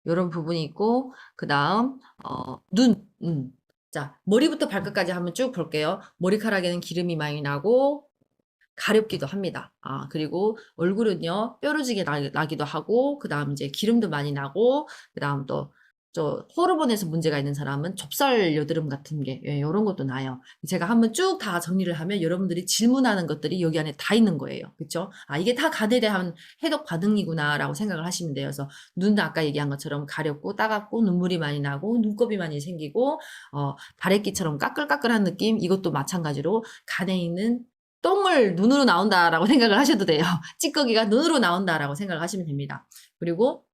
요런 부분이 있고 그다음 눈. 자, 머리부터 발끝까지 한번 쭉 볼게요. 머리카락에는 기름이 많이 나고 가렵기도 합니다. 그리고 얼굴은요, 뾰루지게 나기도 하고, 그 다음 이제 기름도 많이 나고, 그 다음 또, 호르몬에서 문제가 있는 사람은 좁쌀 여드름 같은 게, 예, 요런 것도 나요. 제가 한번 쭉 다 정리를 하면 여러분들이 질문하는 것들이 여기 안에 다 있는 거예요. 그쵸? 이게 다 간에 대한 해독 반응이구나, 라고 생각을 하시면 돼요. 그래서 눈도 아까 얘기한 것처럼 가렵고, 따갑고, 눈물이 많이 나고, 눈곱이 많이 생기고, 다래끼처럼 까끌까끌한 느낌, 이것도 마찬가지로 간에 있는 똥을 눈으로 나온다라고 생각을 하셔도 돼요. 찌꺼기가 눈으로 나온다라고 생각을 하시면 됩니다. 그리고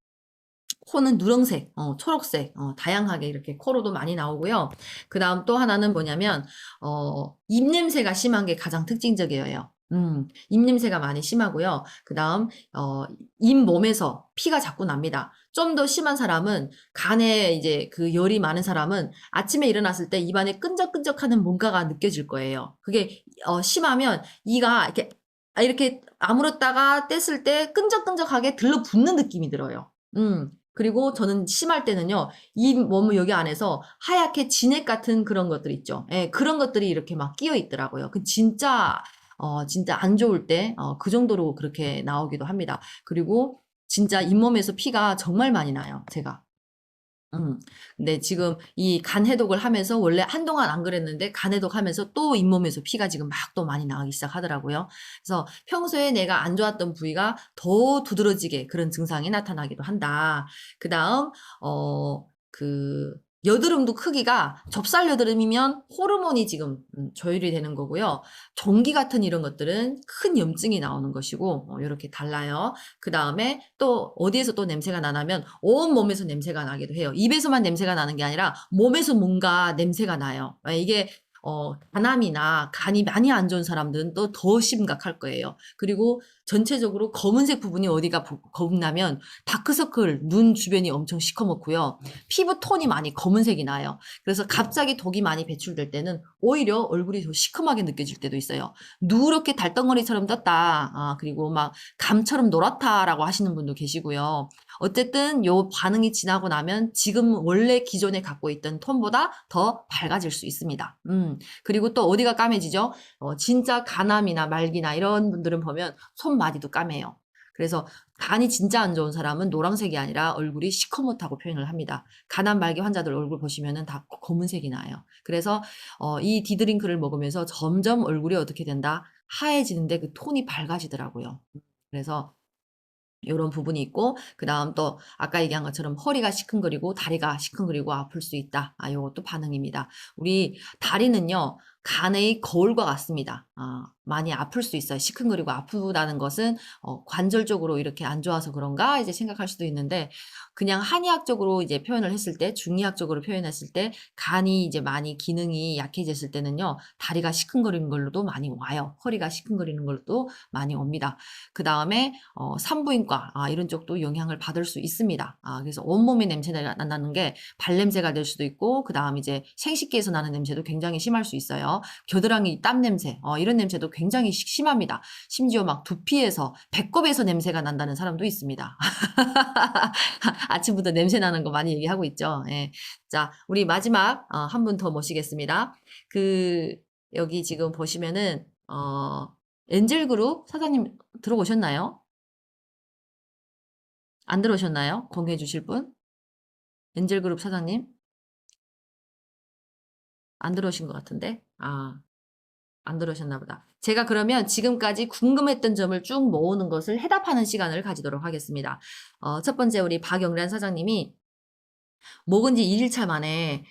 코는 누렁색, 초록색, 다양하게 이렇게 코로도 많이 나오고요. 그 다음 또 하나는 뭐냐면, 입냄새가 심한 게 가장 특징적이에요. 입냄새가 많이 심하고요. 그 다음, 잇몸에서 피가 자꾸 납니다. 좀 더 심한 사람은, 간에 이제 그 열이 많은 사람은 아침에 일어났을 때 입안에 끈적끈적하는 뭔가가 느껴질 거예요. 그게, 심하면 이가 이렇게 아물었다가 뗐을 때 끈적끈적하게 들러붙는 느낌이 들어요. 그리고 저는 심할 때는요, 이 몸 여기 안에서 하얗게 진액 같은 그런 것들 있죠. 예, 그런 것들이 이렇게 막 끼어 있더라고요. 그 진짜 안 좋을 때, 그 정도로 그렇게 나오기도 합니다. 그리고 진짜 잇몸에서 피가 정말 많이 나요, 제가. 근데 지금 이 간 해독을 하면서 원래 한동안 안 그랬는데 간 해독하면서 또 잇몸에서 피가 지금 막 또 많이 나가기 시작하더라고요. 그래서 평소에 내가 안 좋았던 부위가 더 두드러지게 그런 증상이 나타나기도 한다. 그 다음, 여드름도 크기가 좁쌀 여드름이면 호르몬이 지금 조율이 되는 거고요. 종기 같은 이런 것들은 큰 염증이 나오는 것이고, 이렇게 달라요. 그 다음에 또 어디에서 또 냄새가 나냐면 온 몸에서 냄새가 나기도 해요. 입에서만 냄새가 나는 게 아니라 몸에서 뭔가 냄새가 나요. 이게 간암이나 간이 많이 안 좋은 사람들은 또 더 심각할 거예요. 그리고 전체적으로 검은색 부분이 어디가 거듭나면 다크서클, 눈 주변이 엄청 시커멓고요. 피부 톤이 많이 검은색이 나요. 그래서 갑자기 독이 많이 배출될 때는 오히려 얼굴이 더 시커멓게 느껴질 때도 있어요. 누렇게 달덩어리처럼 떴다. 그리고 막 감처럼 노랗다라고 하시는 분도 계시고요. 어쨌든 요 반응이 지나고 나면 지금 원래 기존에 갖고 있던 톤보다 더 밝아질 수 있습니다. 그리고 또 어디가 까매지죠? 진짜 간암이나 말기나 이런 분들은 보면 손마디도 까매요. 그래서 간이 진짜 안 좋은 사람은 노란색이 아니라 얼굴이 시커멓다고 표현을 합니다. 간암 말기 환자들 얼굴 보시면은 다 검은색이 나요. 그래서 이 디드링크를 먹으면서 점점 얼굴이 어떻게 된다? 하얘지는데 그 톤이 밝아지더라고요. 그래서 요런 부분이 있고, 그 다음 또 아까 얘기한 것처럼 허리가 시큰거리고 다리가 시큰거리고 아플 수 있다. 요것도 반응입니다. 우리 다리는요, 간의 거울과 같습니다. 많이 아플 수 있어요. 시큰거리고 아프다는 것은 관절적으로 이렇게 안 좋아서 그런가 이제 생각할 수도 있는데, 그냥 한의학적으로 이제 표현을 했을 때, 중의학적으로 표현했을 때 간이 이제 많이 기능이 약해졌을 때는요, 다리가 시큰거리는 걸로도 많이 와요. 허리가 시큰거리는 걸로도 많이 옵니다. 그 다음에 산부인과 이런 쪽도 영향을 받을 수 있습니다. 그래서 온몸에 냄새가 난다는 게 발냄새가 될 수도 있고, 그 다음 이제 생식기에서 나는 냄새도 굉장히 심할 수 있어요. 겨드랑이 땀 냄새, 이런 냄새도 굉장히 심합니다. 심지어 막 두피에서, 배꼽에서 냄새가 난다는 사람도 있습니다. 아침부터 냄새 나는 거 많이 얘기하고 있죠. 예. 자, 우리 마지막 한 분 더 모시겠습니다. 여기 지금 보시면은 엔젤그룹 사장님 들어오셨나요? 안 들어오셨나요? 공유해 주실 분? 엔젤그룹 사장님? 안 들어오신 것 같은데? 안 들어오셨나 보다. 제가 그러면 지금까지 궁금했던 점을 쭉 모으는 것을 해답하는 시간을 가지도록 하겠습니다. 첫 번째 우리 박영란 사장님이 먹은 지 1일차 만에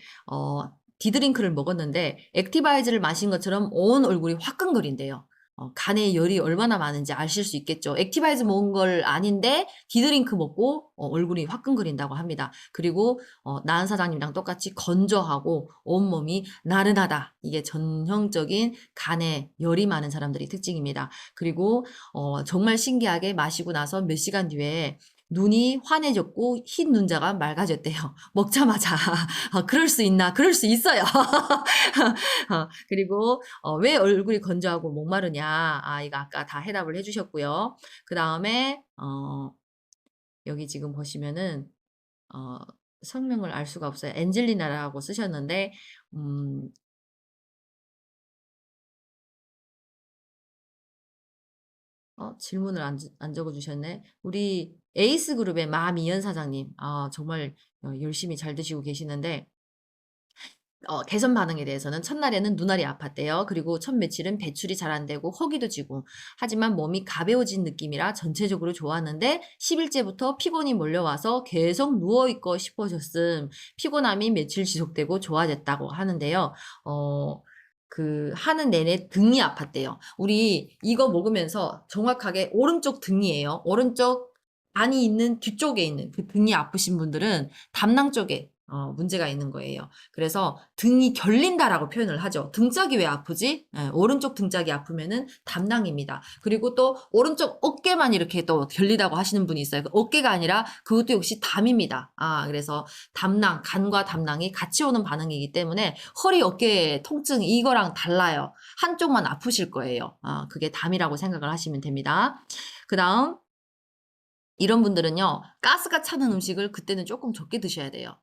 디드링크를 먹었는데 액티바이즈를 마신 것처럼 온 얼굴이 화끈거린대요. 간에 열이 얼마나 많은지 아실 수 있겠죠. 액티바이즈 먹은 걸 아닌데 디드링크 먹고 얼굴이 화끈거린다고 합니다. 그리고 나은 사장님이랑 똑같이 건조하고 온몸이 나른하다. 이게 전형적인 간에 열이 많은 사람들의 특징입니다. 그리고 정말 신기하게 마시고 나서 몇 시간 뒤에 눈이 환해졌고 흰 눈자가 맑아졌대요. 먹자마자. 그럴 수 있나? 그럴 수 있어요. 그리고 왜 얼굴이 건조하고 목마르냐? 이거 아까 다 해답을 해주셨고요. 그 다음에 여기 지금 보시면은 성명을 알 수가 없어요. 엔젤리나라고 쓰셨는데 질문을 안 적어주셨네. 우리 에이스그룹의 마미연 사장님, 정말 열심히 잘 드시고 계시는데, 개선 반응에 대해서는 첫날에는 눈알이 아팠대요. 그리고 첫 며칠은 배출이 잘 안 되고 허기도 지고, 하지만 몸이 가벼워진 느낌이라 전체적으로 좋았는데 10일째부터 피곤이 몰려와서 계속 누워있고 싶어졌음. 피곤함이 며칠 지속되고 좋아졌다고 하는데요. 하는 내내 등이 아팠대요. 우리 이거 먹으면서 정확하게 오른쪽 등이에요. 오른쪽 안이 있는 뒤쪽에 있는 그 등이 아프신 분들은 담낭 쪽에 문제가 있는 거예요. 그래서 등이 결린다라고 표현을 하죠. 등짝이 왜 아프지? 오른쪽 등짝이 아프면은 담낭입니다. 그리고 또 오른쪽 어깨만 이렇게 또 결리다고 하시는 분이 있어요. 어깨가 아니라 그것도 역시 담입니다. 그래서 담낭, 간과 담낭이 같이 오는 반응이기 때문에 허리, 어깨 통증 이거랑 달라요. 한쪽만 아프실 거예요. 그게 담이라고 생각을 하시면 됩니다. 그 다음 이런 분들은요, 가스가 차는 음식을 그때는 조금 적게 드셔야 돼요.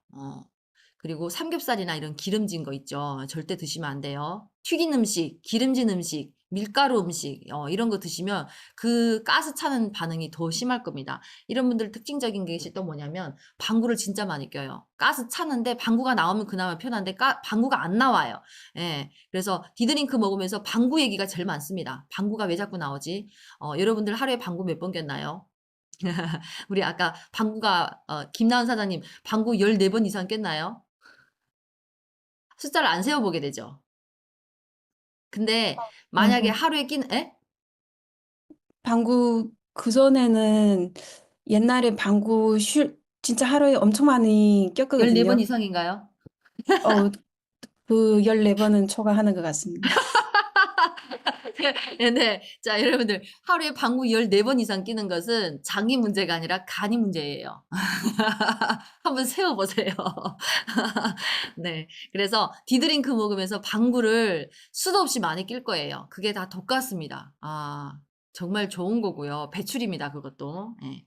그리고 삼겹살이나 이런 기름진 거 있죠. 절대 드시면 안 돼요. 튀긴 음식, 기름진 음식, 밀가루 음식, 이런 거 드시면 그 가스 차는 반응이 더 심할 겁니다. 이런 분들 특징적인 것이 또 뭐냐면, 방구를 진짜 많이 껴요. 가스 차는데 방구가 나오면 그나마 편한데, 방구가 안 나와요. 예. 그래서 디드링크 먹으면서 방구 얘기가 제일 많습니다. 방구가 왜 자꾸 나오지? 여러분들 하루에 방구 몇 번 꼈나요? 우리 아까 방구가 김나은 사장님 방구 14번 이상 꼈나요? 숫자를 안 세어보게 되죠. 근데 만약에 하루에 에? 방구 그전에는 옛날에 방구 진짜 하루에 엄청 많이 14번 꼈거든요. 이상인가요? 그 14번은 초과하는 것 같습니다. 네. 자, 여러분들 하루에 방구 14번 이상 끼는 것은 장이 문제가 아니라 간이 문제예요. 한번 세어보세요. 네. 그래서 디드링크 먹으면서 방구를 수도 없이 많이 낄 거예요. 그게 다 독같습니다. 정말 좋은 거고요. 배출입니다. 그것도. 예.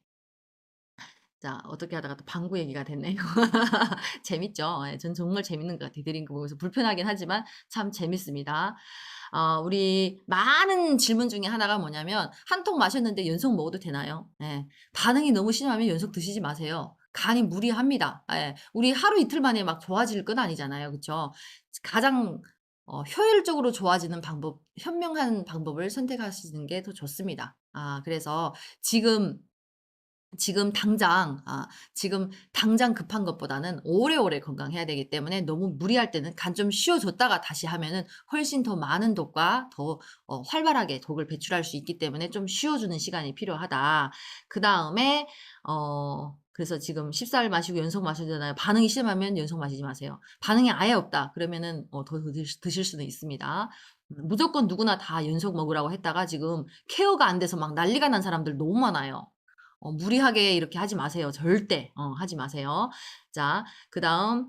자, 어떻게 하다가 또 방구 얘기가 됐네요. 재밌죠? 전 정말 재밌는 것 같아요. 디드링크 먹으면서 불편하긴 하지만 참 재밌습니다. 우리 많은 질문 중에 하나가 뭐냐면, 한 통 마셨는데 연속 먹어도 되나요? 반응이 너무 심하면 연속 드시지 마세요. 간이 무리합니다. 우리 하루 이틀 만에 막 좋아질 건 아니잖아요. 그쵸? 가장 효율적으로 좋아지는 방법, 현명한 방법을 선택하시는 게 더 좋습니다. 그래서 지금 당장 급한 것보다는 오래오래 건강해야 되기 때문에 너무 무리할 때는 간 좀 쉬어줬다가 다시 하면은 훨씬 더 많은 독과 더 활발하게 독을 배출할 수 있기 때문에 좀 쉬어주는 시간이 필요하다. 그 다음에 그래서 지금 14일 마시고 연속 마시잖아요. 반응이 심하면 연속 마시지 마세요. 반응이 아예 없다. 그러면은 더 드실 수는 있습니다. 무조건 누구나 다 연속 먹으라고 했다가 지금 케어가 안 돼서 막 난리가 난 사람들 너무 많아요. 무리하게 이렇게 하지 마세요. 절대 하지 마세요. 자, 그 다음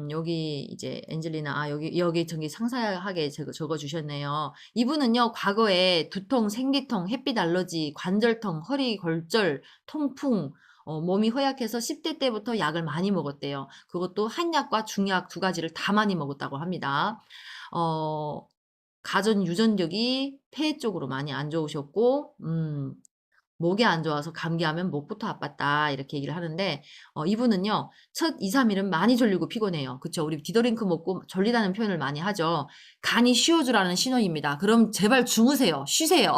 여기 이제 엔젤리나 여기 저기 상세하게 적어주셨네요. 이분은요 과거에 두통, 생리통, 햇빛 알러지, 관절통, 허리 골절, 통풍, 몸이 허약해서 10대 때부터 약을 많이 먹었대요. 그것도 한약과 중약 두 가지를 다 많이 먹었다고 합니다. 가전 유전력이 폐 쪽으로 많이 안 좋으셨고 목이 안 좋아서 감기하면 목부터 아팠다 이렇게 얘기를 하는데 이분은요 첫 2, 3일은 많이 졸리고 피곤해요. 그쵸? 우리 디더링크 먹고 졸리다는 표현을 많이 하죠. 간이 쉬어주라는 신호입니다. 그럼 제발 주무세요. 쉬세요.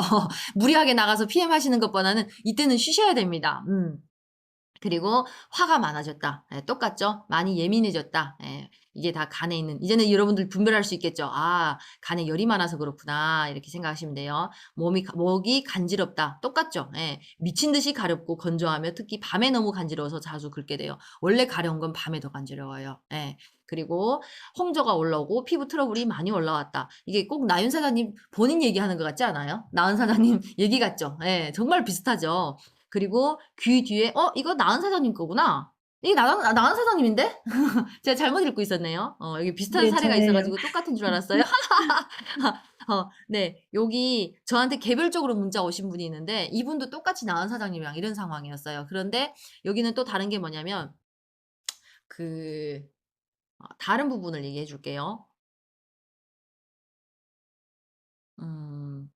무리하게 나가서 PM 하시는 것보다는 이때는 쉬셔야 됩니다. 그리고 화가 많아졌다. 똑같죠? 많이 예민해졌다. 이게 다 간에 있는, 이제는 여러분들 분별할 수 있겠죠? 간에 열이 많아서 그렇구나. 이렇게 생각하시면 돼요. 목이 간지럽다. 똑같죠? 미친 듯이 가렵고 건조하며 특히 밤에 너무 간지러워서 자주 긁게 돼요. 원래 가려운 건 밤에 더 간지러워요. 그리고 홍조가 올라오고 피부 트러블이 많이 올라왔다. 이게 꼭 나윤 사장님 본인 얘기하는 것 같지 않아요? 나은 사장님 얘기 같죠? 정말 비슷하죠? 그리고 귀 뒤에 이거 나은 사장님 거구나. 이게 나은 사장님인데? 제가 잘못 읽고 있었네요. 여기 비슷한 네, 사례가 있어 저예요. 가지고 똑같은 줄 알았어요. 네. 여기 저한테 개별적으로 문자 오신 분이 있는데 이분도 똑같이 나은 사장님이랑 이런 상황이었어요. 그런데 여기는 또 다른 게 뭐냐면 그 다른 부분을 얘기해 줄게요. 음.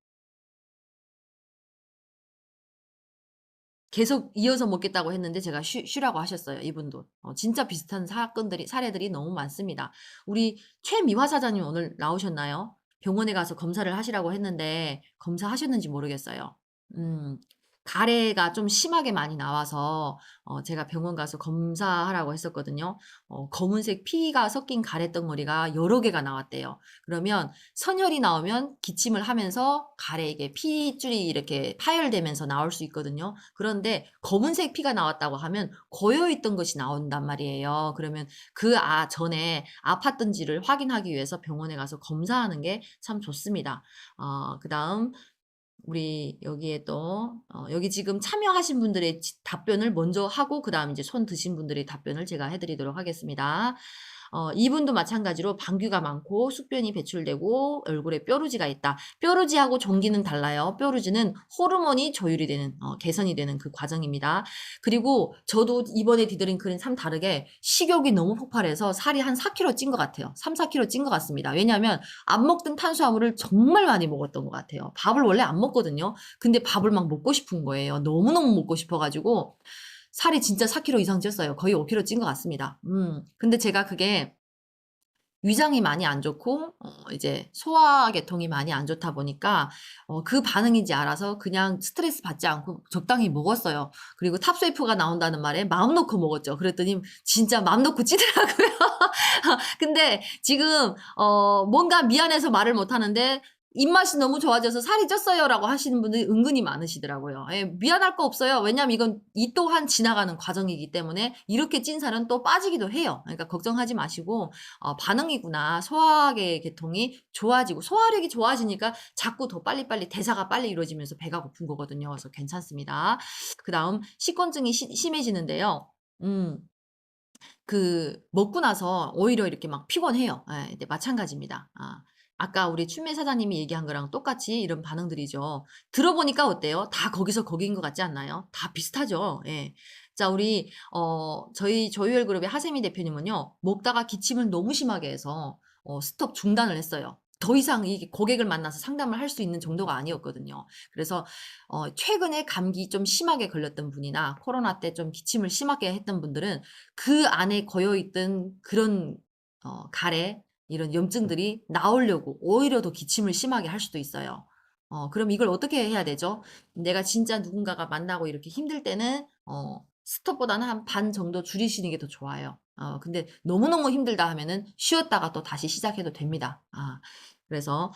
계속 이어서 먹겠다고 했는데 제가 쉬라고 하셨어요, 이분도. 진짜 비슷한 사례들이 너무 많습니다. 우리 최미화 사장님 오늘 나오셨나요? 병원에 가서 검사를 하시라고 했는데 검사하셨는지 모르겠어요. 음, 가래가 좀 심하게 많이 나와서 제가 병원 가서 검사하라고 했었거든요. 검은색 피가 섞인 가래 덩어리가 여러 개가 나왔대요. 그러면 선혈이 나오면 기침을 하면서 가래 이게 피줄이 이렇게 파열되면서 나올 수 있거든요. 그런데 검은색 피가 나왔다고 하면 고여있던 것이 나온단 말이에요. 그러면 전에 아팠던지를 확인하기 위해서 병원에 가서 검사하는 게 참 좋습니다. 그 다음 우리 여기에 또 여기 지금 참여하신 분들의 답변을 먼저 하고 그 다음 이제 손 드신 분들의 답변을 제가 해드리도록 하겠습니다. 이분도 마찬가지로 방귀가 많고 숙변이 배출되고 얼굴에 뾰루지가 있다. 뾰루지하고 종기는 달라요. 뾰루지는 호르몬이 조율이 되는 개선이 되는 그 과정입니다. 그리고 저도 이번에 디드링크는 참 다르게 식욕이 너무 폭발해서 살이 한 4kg 찐 것 같아요. 3, 4kg 찐 것 같습니다. 왜냐하면 안 먹던 탄수화물을 정말 많이 먹었던 것 같아요. 밥을 원래 안 먹거든요. 근데 밥을 막 먹고 싶은 거예요. 너무너무 먹고 싶어가지고 살이 진짜 4kg 이상 쪘어요. 거의 5kg 찐 것 같습니다. 근데 제가 그게 위장이 많이 안 좋고 이제 소화계통이 많이 안 좋다 보니까 그 반응인지 알아서 그냥 스트레스 받지 않고 적당히 먹었어요. 그리고 탑세이프가 나온다는 말에 마음 놓고 먹었죠. 그랬더니 진짜 마음 놓고 찌더라고요. 근데 지금 뭔가 미안해서 말을 못 하는데 입맛이 너무 좋아져서 살이 쪘어요라고 하시는 분들이 은근히 많으시더라고요. 예, 미안할 거 없어요. 왜냐면 이건 이 또한 지나가는 과정이기 때문에 이렇게 찐 살은 또 빠지기도 해요. 그러니까 걱정하지 마시고 반응이구나. 소화계 계통이 좋아지고 소화력이 좋아지니까 자꾸 더 빨리빨리 대사가 빨리 이루어지면서 배가 고픈 거거든요. 그래서 괜찮습니다. 그 다음 식곤증이 심해지는데요. 먹고 나서 오히려 이렇게 막 피곤해요. 예, 네, 마찬가지입니다. 아까 우리 춘매 사장님이 얘기한 거랑 똑같이 이런 반응들이죠. 들어보니까 어때요? 다 거기서 거기인 것 같지 않나요? 다 비슷하죠. 예. 자, 우리, 저희 조유엘 그룹의 하세미 대표님은요, 먹다가 기침을 너무 심하게 해서, 스톱 중단을 했어요. 더 이상 이 고객을 만나서 상담을 할 수 있는 정도가 아니었거든요. 그래서, 최근에 감기 좀 심하게 걸렸던 분이나 코로나 때 좀 기침을 심하게 했던 분들은 그 안에 고여있던 그런, 가래, 이런 염증들이 나오려고 오히려 더 기침을 심하게 할 수도 있어요. 그럼 이걸 어떻게 해야 되죠? 내가 진짜 누군가가 만나고 이렇게 힘들 때는, 스톱보다는 한 반 정도 줄이시는 게 더 좋아요. 근데 너무너무 힘들다 하면은 쉬었다가 또 다시 시작해도 됩니다. 그래서,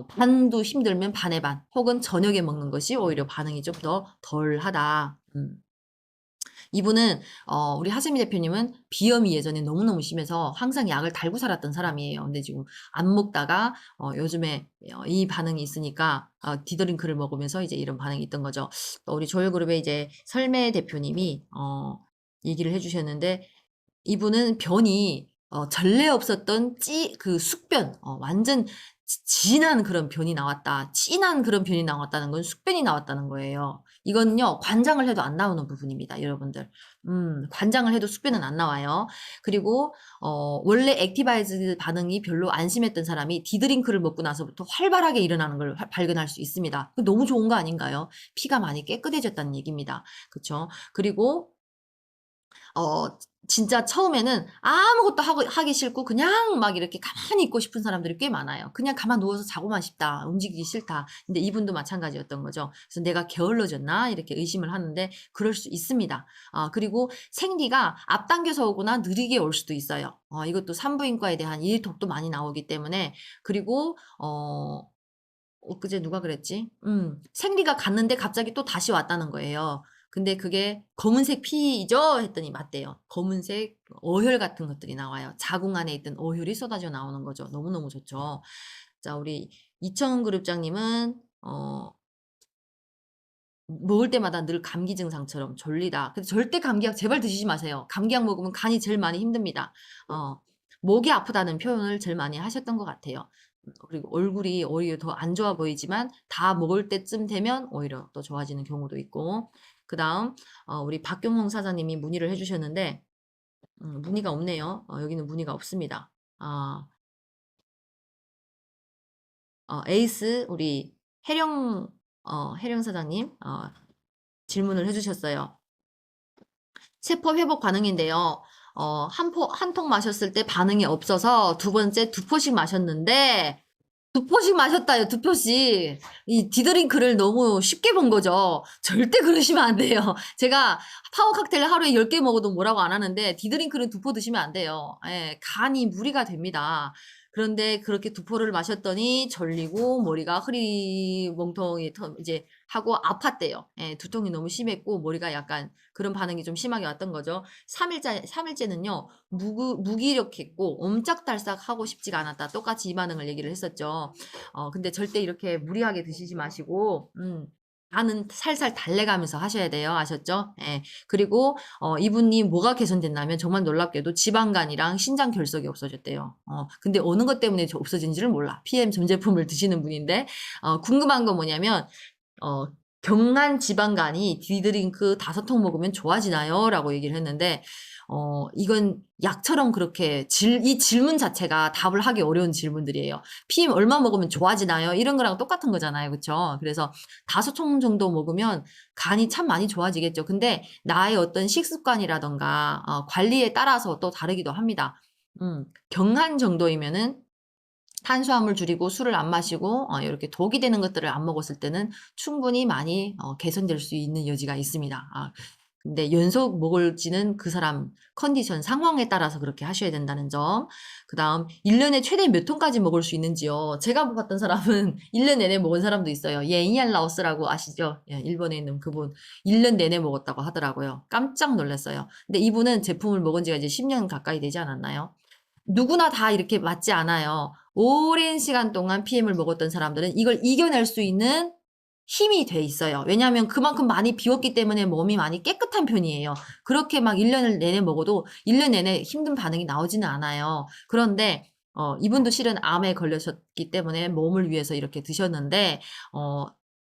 반도 힘들면 반의 반, 혹은 저녁에 먹는 것이 오히려 반응이 좀 더 덜하다. 이분은 우리 하세미 대표님은 비염이 예전에 너무너무 심해서 항상 약을 달고 살았던 사람이에요. 근데 지금 안 먹다가 요즘에 이 반응이 있으니까 디더링크를 먹으면서 이제 이런 반응이 있던 거죠. 또 우리 조혈그룹의 이제 설매 대표님이 얘기를 해주셨는데 이분은 변이 전례 없었던 그 숙변 완전 진한 그런 변이 나왔다. 진한 그런 변이 나왔다는 건 숙변이 나왔다는 거예요. 이거는요, 관장을 해도 안 나오는 부분입니다, 여러분들. 관장을 해도 숙변은 안 나와요. 그리고, 원래 액티바이즈 반응이 별로 안 심했던 사람이 디드링크를 먹고 나서부터 활발하게 일어나는 걸 발견할 수 있습니다. 너무 좋은 거 아닌가요? 피가 많이 깨끗해졌다는 얘기입니다. 그쵸? 그리고, 진짜 처음에는 아무것도 하기 싫고 그냥 막 이렇게 가만히 있고 싶은 사람들이 꽤 많아요. 그냥 가만 누워서 자고만 싶다. 움직이기 싫다. 근데 이분도 마찬가지였던 거죠. 그래서 내가 게을러졌나? 이렇게 의심을 하는데 그럴 수 있습니다. 그리고 생리가 앞당겨서 오거나 느리게 올 수도 있어요. 이것도 산부인과에 대한 일톡도 많이 나오기 때문에 그리고 엊그제 누가 그랬지? 생리가 갔는데 갑자기 또 다시 왔다는 거예요. 근데 그게 검은색 피죠? 했더니 맞대요. 검은색 어혈 같은 것들이 나와요. 자궁 안에 있던 어혈이 쏟아져 나오는 거죠. 너무너무 좋죠. 자, 우리 이천 그룹장님은 먹을 때마다 늘 감기 증상처럼 졸리다. 그래서 절대 감기약 제발 드시지 마세요. 감기약 먹으면 간이 제일 많이 힘듭니다. 목이 아프다는 표현을 제일 많이 하셨던 것 같아요. 그리고 얼굴이 오히려 더 안 좋아 보이지만 다 먹을 때쯤 되면 오히려 또 좋아지는 경우도 있고. 그 다음, 우리 박경홍 사장님이 문의를 해주셨는데, 문의가 없네요. 여기는 문의가 없습니다. 에이스, 우리 혜령 사장님, 질문을 해주셨어요. 세포 회복 반응인데요. 한 통 마셨을 때 반응이 없어서 두 번째 2포씩 마셨는데, 2포씩 마셨다요, 2포씩. 이 디드링크를 너무 쉽게 본 거죠. 절대 그러시면 안 돼요. 제가 파워 칵테일 하루에 10개 먹어도 뭐라고 안 하는데, 디드링크는 2포 드시면 안 돼요. 예, 간이 무리가 됩니다. 그런데 그렇게 2포를 마셨더니 졸리고 머리가 흐리멍텅이 이제 하고 아팠대요. 예, 두통이 너무 심했고 머리가 약간 그런 반응이 좀 심하게 왔던 거죠. 3일째는요, 무기력했고 옴짝달싹 하고 싶지가 않았다. 똑같이 이 반응을 얘기를 했었죠. 근데 절대 이렇게 무리하게 드시지 마시고, 간은 살살 달래가면서 하셔야 돼요. 아셨죠? 예. 그리고, 이분이 뭐가 개선됐냐면 정말 놀랍게도 지방간이랑 신장 결석이 없어졌대요. 근데 어느 것 때문에 없어진지를 몰라. PM 전 제품을 드시는 분인데, 궁금한 건 뭐냐면, 경한 지방간이 디드링크 5통 먹으면 좋아지나요? 라고 얘기를 했는데, 이건 약처럼 그렇게 이 질문 자체가 답을 하기 어려운 질문들이에요. PM 얼마 먹으면 좋아지나요? 이런 거랑 똑같은 거잖아요. 그쵸? 그래서 5통 정도 먹으면 간이 참 많이 좋아지겠죠. 근데 나의 어떤 식습관이라던가, 관리에 따라서 또 다르기도 합니다. 경한 정도이면은 탄수화물 줄이고 술을 안 마시고 이렇게 독이 되는 것들을 안 먹었을 때는 충분히 많이 개선될 수 있는 여지가 있습니다. 근데 연속 먹을지는 그 사람 컨디션 상황에 따라서 그렇게 하셔야 된다는 점. 그 다음 1년에 최대 몇 통까지 먹을 수 있는지요. 제가 봤던 사람은 1년 내내 먹은 사람도 있어요. 예이알라오스라고 아시죠? 예, 일본에 있는 그분 1년 내내 먹었다고 하더라고요. 깜짝 놀랐어요. 근데 이분은 제품을 먹은 지가 이제 10년 가까이 되지 않았나요? 누구나 다 이렇게 맞지 않아요. 오랜 시간 동안 PM을 먹었던 사람들은 이걸 이겨낼 수 있는 힘이 돼 있어요. 왜냐하면 그만큼 많이 비웠기 때문에 몸이 많이 깨끗한 편이에요. 그렇게 막 1년을 내내 먹어도 1년 내내 힘든 반응이 나오지는 않아요. 그런데 이분도 실은 암에 걸리셨기 때문에 몸을 위해서 이렇게 드셨는데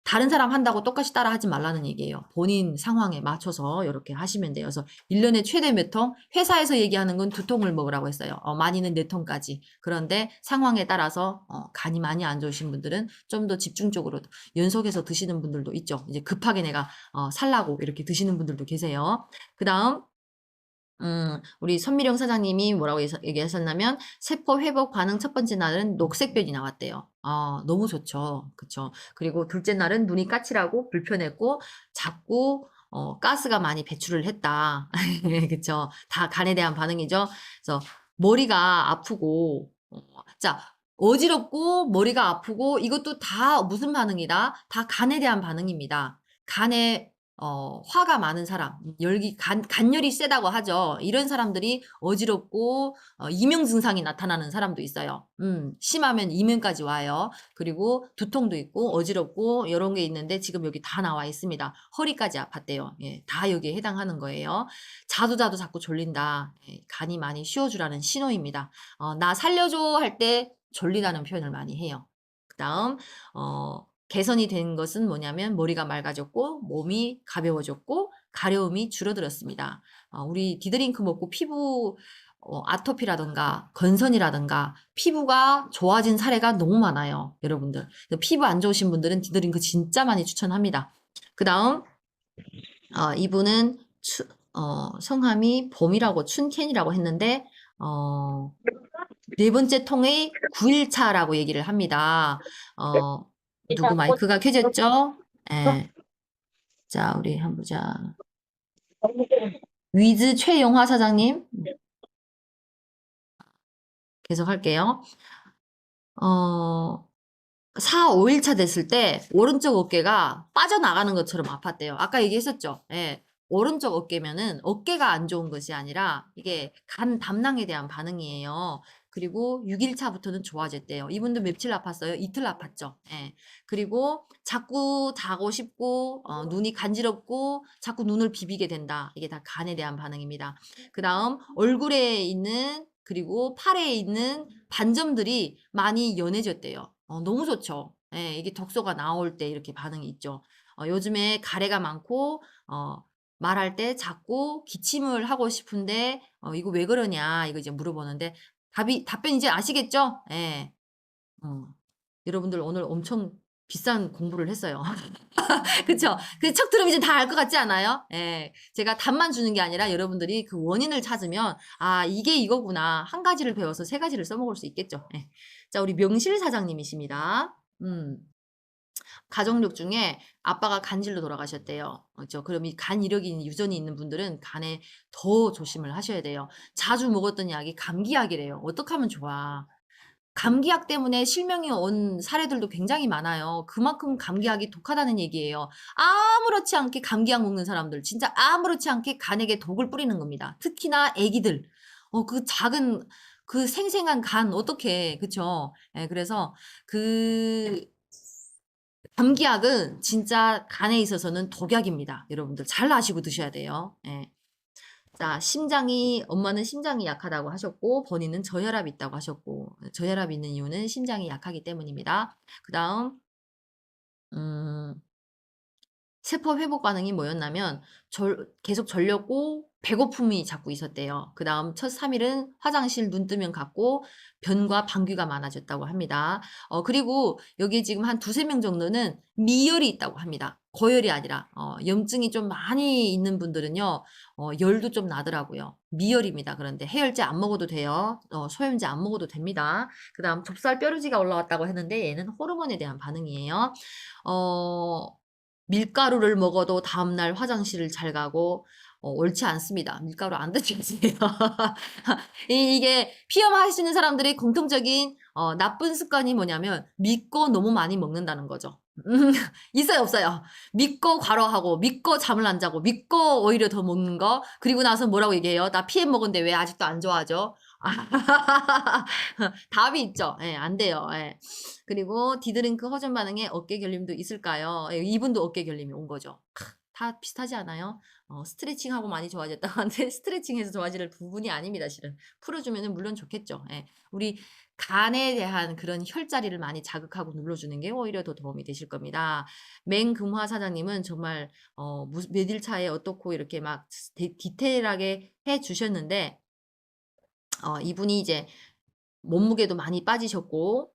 다른 사람 한다고 똑같이 따라 하지 말라는 얘기예요. 본인 상황에 맞춰서 이렇게 하시면 돼요. 그래서 1년에 최대 몇 통? 회사에서 얘기하는 건 2통을 먹으라고 했어요. 많이는 4통까지. 그런데 상황에 따라서 간이 많이 안 좋으신 분들은 좀 더 집중적으로 연속해서 드시는 분들도 있죠. 이제 급하게 내가 살라고 이렇게 드시는 분들도 계세요. 그 다음 우리 선미령 사장님이 뭐라고 얘기하셨냐면 세포 회복 반응 첫 번째 날은 녹색변이 나왔대요. 너무 좋죠. 그쵸. 그리고 둘째 날은 눈이 까칠하고 불편했고 자꾸 가스가 많이 배출을 했다. 그쵸. 다 간에 대한 반응이죠. 그래서 머리가 아프고 자 어지럽고 머리가 아프고 이것도 다 무슨 반응이다? 다 간에 대한 반응입니다. 간에 화가 많은 사람, 간열이 세다고 하죠. 이런 사람들이 어지럽고, 이명 증상이 나타나는 사람도 있어요. 심하면 이명까지 와요. 그리고 두통도 있고, 어지럽고, 이런 게 있는데 지금 여기 다 나와 있습니다. 허리까지 아팠대요. 예, 다 여기에 해당하는 거예요. 자도 자꾸 졸린다. 예, 간이 많이 쉬어주라는 신호입니다. 나 살려줘 할 때 졸리다는 표현을 많이 해요. 그 다음, 개선이 된 것은 뭐냐면 머리가 맑아졌고 몸이 가벼워졌고 가려움이 줄어들었습니다. 우리 디드링크 먹고 피부 아토피라든가 건선이라든가 피부가 좋아진 사례가 너무 많아요. 여러분들. 피부 안 좋으신 분들은 디드링크 진짜 많이 추천합니다. 그 다음 이분은 성함이 봄이라고 춘캔이라고 했는데 네 번째 통의 9일차라고 얘기를 합니다. 누구 마이크가 켜졌죠? 예. 자, 우리 한번 보자. 위즈 최영화 사장님. 계속 할게요. 4, 5일차 됐을 때 오른쪽 어깨가 빠져나가는 것처럼 아팠대요. 아까 얘기했었죠? 예. 오른쪽 어깨면은 어깨가 안 좋은 것이 아니라 이게 간 담낭에 대한 반응이에요. 그리고 6일 차부터는 좋아졌대요. 이분도 며칠 아팠어요? 이틀 아팠죠. 예. 그리고 자꾸 자고 싶고 눈이 간지럽고 자꾸 눈을 비비게 된다. 이게 다 간에 대한 반응입니다. 그다음 얼굴에 있는 그리고 팔에 있는 반점들이 많이 연해졌대요. 너무 좋죠. 예, 이게 독소가 나올 때 이렇게 반응이 있죠. 요즘에 가래가 많고 말할 때 자꾸 기침을 하고 싶은데 이거 왜 그러냐 이거 이제 물어보는데 답변 이제 아시겠죠? 예. 여러분들 오늘 엄청 비싼 공부를 했어요. 그쵸? 그 척 들으면 이제 다 알 것 같지 않아요? 예. 제가 답만 주는 게 아니라 여러분들이 그 원인을 찾으면, 아, 이게 이거구나. 한 가지를 배워서 세 가지를 써먹을 수 있겠죠. 예. 자, 우리 명실 사장님이십니다. 가족력 중에 아빠가 간질로 돌아가셨대요. 그렇죠? 그럼 이 간 이력이 유전이 있는 분들은 간에 더 조심을 하셔야 돼요. 자주 먹었던 약이 감기약이래요. 어떻게 하면 좋아? 감기약 때문에 실명이 온 사례들도 굉장히 많아요. 그만큼 감기약이 독하다는 얘기예요. 아무렇지 않게 감기약 먹는 사람들, 진짜 아무렇지 않게 간에게 독을 뿌리는 겁니다. 특히나 애기들. 그 작은, 그 생생한 간, 어떻게, 그쵸? 예, 그래서 그 감기약은 진짜 간에 있어서는 독약입니다. 여러분들 잘 아시고 드셔야 돼요. 예. 자, 엄마는 심장이 약하다고 하셨고, 본인은 저혈압이 있다고 하셨고, 저혈압이 있는 이유는 심장이 약하기 때문입니다. 그 다음, 세포 회복 반응이 뭐였냐면, 계속 졸렸고, 배고픔이 자꾸 있었대요. 그 다음, 첫 3일은 화장실 눈 뜨면 갔고, 변과 방귀가 많아졌다고 합니다. 그리고 여기 지금 한 두세 명 정도는 미열이 있다고 합니다. 고열이 아니라, 염증이 좀 많이 있는 분들은요, 열도 좀 나더라고요. 미열입니다. 그런데 해열제 안 먹어도 돼요. 소염제 안 먹어도 됩니다. 그 다음, 좁쌀 뼈루지가 올라왔다고 했는데, 얘는 호르몬에 대한 반응이에요. 밀가루를 먹어도 다음날 화장실을 잘 가고 옳지 않습니다. 밀가루 안 드세요. 이게 피염하시는 사람들의 공통적인 나쁜 습관이 뭐냐면 믿고 너무 많이 먹는다는 거죠. 있어요, 없어요? 믿고 과로하고 믿고 잠을 안 자고 믿고 오히려 더 먹는 거. 그리고 나서 뭐라고 얘기해요? 나 PM 먹은데 왜 아직도 안 좋아하죠? 답이 있죠. 예, 안 돼요. 예. 그리고 디드링크 허전 반응에 어깨 결림도 있을까요? 예, 이분도 어깨 결림이 온 거죠. 다 비슷하지 않아요? 스트레칭하고 많이 좋아졌다 하는데 스트레칭해서 좋아질 부분이 아닙니다. 실은 풀어주면 물론 좋겠죠. 예. 우리 간에 대한 그런 혈자리를 많이 자극하고 눌러주는 게 오히려 더 도움이 되실 겁니다. 맹금화 사장님은 정말 몇 일 차에 어떻고 이렇게 막 디테일하게 해주셨는데 이분이 이제 몸무게도 많이 빠지셨고,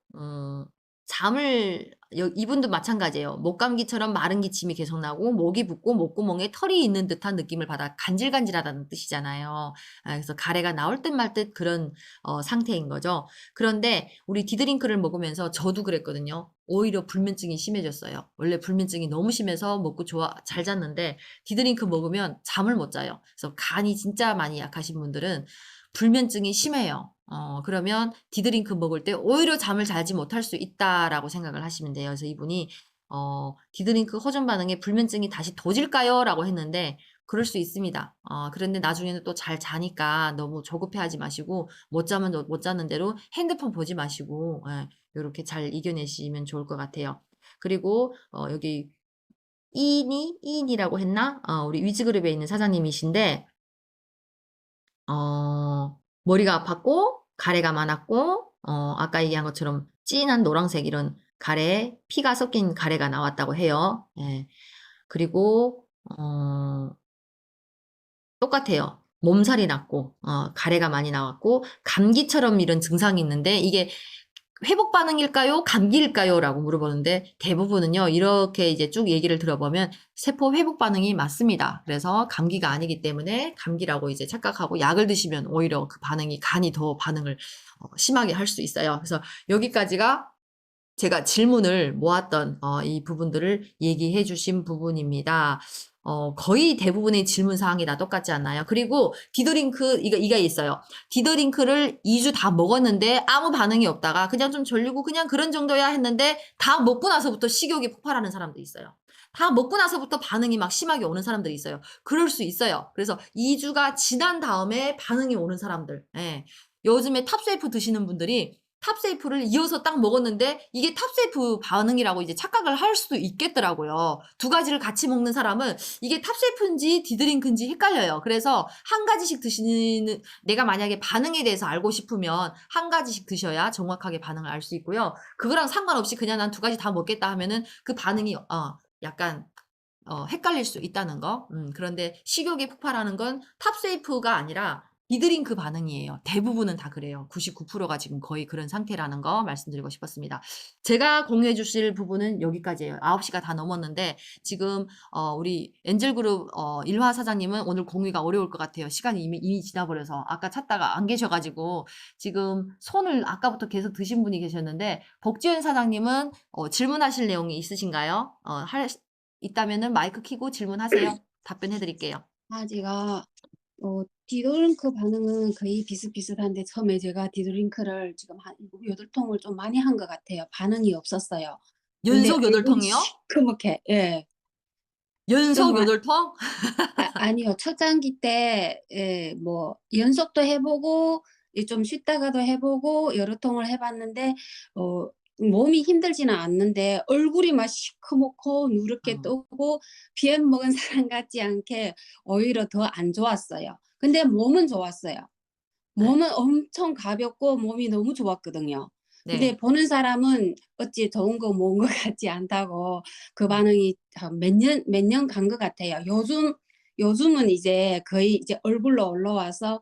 이분도 마찬가지예요. 목감기처럼 마른 기침이 계속 나고, 목이 붓고, 목구멍에 털이 있는 듯한 느낌을 받아 간질간질하다는 뜻이잖아요. 그래서 가래가 나올 듯 말 듯 그런 상태인 거죠. 그런데 우리 디드링크를 먹으면서 저도 그랬거든요. 오히려 불면증이 심해졌어요. 원래 불면증이 너무 심해서 먹고 잘 잤는데, 디드링크 먹으면 잠을 못 자요. 그래서 간이 진짜 많이 약하신 분들은 불면증이 심해요. 그러면 디드링크 먹을 때 오히려 잠을 자지 못할 수 있다라고 생각을 하시면 돼요. 그래서 이분이 디드링크 허전 반응에 불면증이 다시 도질까요? 라고 했는데 그럴 수 있습니다. 그런데 나중에는 또 잘 자니까 너무 조급해하지 마시고 못 자면 못 자는 대로 핸드폰 보지 마시고 이렇게 잘 이겨내시면 좋을 것 같아요. 그리고 여기 이인이라고 했나? 우리 위즈그룹에 있는 사장님이신데 머리가 아팠고, 가래가 많았고, 아까 얘기한 것처럼 진한 노란색 이런 피가 섞인 가래가 나왔다고 해요. 예. 그리고, 똑같아요. 몸살이 났고, 가래가 많이 나왔고, 감기처럼 이런 증상이 있는데, 이게 회복 반응일까요? 감기일까요? 라고 물어보는데 대부분은요, 이렇게 이제 쭉 얘기를 들어보면 세포 회복 반응이 맞습니다. 그래서 감기가 아니기 때문에 감기라고 이제 착각하고 약을 드시면 오히려 그 간이 더 반응을 심하게 할 수 있어요. 그래서 여기까지가 제가 질문을 모았던 이 부분들을 얘기해 주신 부분입니다. 거의 대부분의 질문 사항이 다 똑같지 않나요? 그리고 디더링크 이게 있어요. 디더링크를 2주 다 먹었는데 아무 반응이 없다가 그냥 좀 졸리고 그냥 그런 정도야 했는데 다 먹고 나서부터 식욕이 폭발하는 사람도 있어요. 다 먹고 나서부터 반응이 막 심하게 오는 사람들이 있어요. 그럴 수 있어요. 그래서 2주가 지난 다음에 반응이 오는 사람들. 예. 요즘에 탑세이프 드시는 분들이 탑세이프를 이어서 딱 먹었는데 이게 탑세이프 반응이라고 이제 착각을 할 수도 있겠더라고요. 두 가지를 같이 먹는 사람은 이게 탑세이프인지 디드링크인지 헷갈려요. 그래서 한 가지씩 드시는, 내가 만약에 반응에 대해서 알고 싶으면 한 가지씩 드셔야 정확하게 반응을 알 수 있고요. 그거랑 상관없이 그냥 난 두 가지 다 먹겠다 하면은 그 반응이 약간 헷갈릴 수 있다는 거. 그런데 식욕이 폭발하는 건 탑세이프가 아니라 디드링크 반응이에요. 대부분은 다 그래요. 99%가 지금 거의 그런 상태라는 거 말씀드리고 싶었습니다. 제가 공유해 주실 부분은 여기까지예요. 9시가 다 넘었는데 지금 우리 엔젤그룹 일화 사장님은 오늘 공유가 어려울 것 같아요. 시간이 이미 지나버려서 아까 찾다가 안 계셔가지고 지금 손을 아까부터 계속 드신 분이 계셨는데 복지현 사장님은 질문하실 내용이 있으신가요? 있다면은 마이크 켜고 질문하세요. 답변해 드릴게요. 제가 디도링크 반응은 거의 비슷비슷한데 처음에 제가 디도링크를 지금 한 8통을 좀 많이 한 것 같아요. 반응이 없었어요. 근데 연속 얼굴이 8통이요? 시커멓게, 예. 연속 좀 8통? 아니요. 첫 장기 때, 뭐, 연속도 해보고, 좀 쉬다가도 해보고, 여러 통을 해봤는데, 몸이 힘들지는 않는데, 얼굴이 막 시커멓고, 누렇게 뜨고, 비염 먹은 사람 같지 않게, 오히려 더 안 좋았어요. 근데 몸은 좋았어요. 네. 몸은 엄청 가볍고, 몸이 너무 좋았거든요. 근데 네. 보는 사람은 어찌 좋은 거 먹은 것 같지 않다고 그 반응이 몇 년 간 것 같아요. 요즘은 이제 거의 이제 얼굴로 올라와서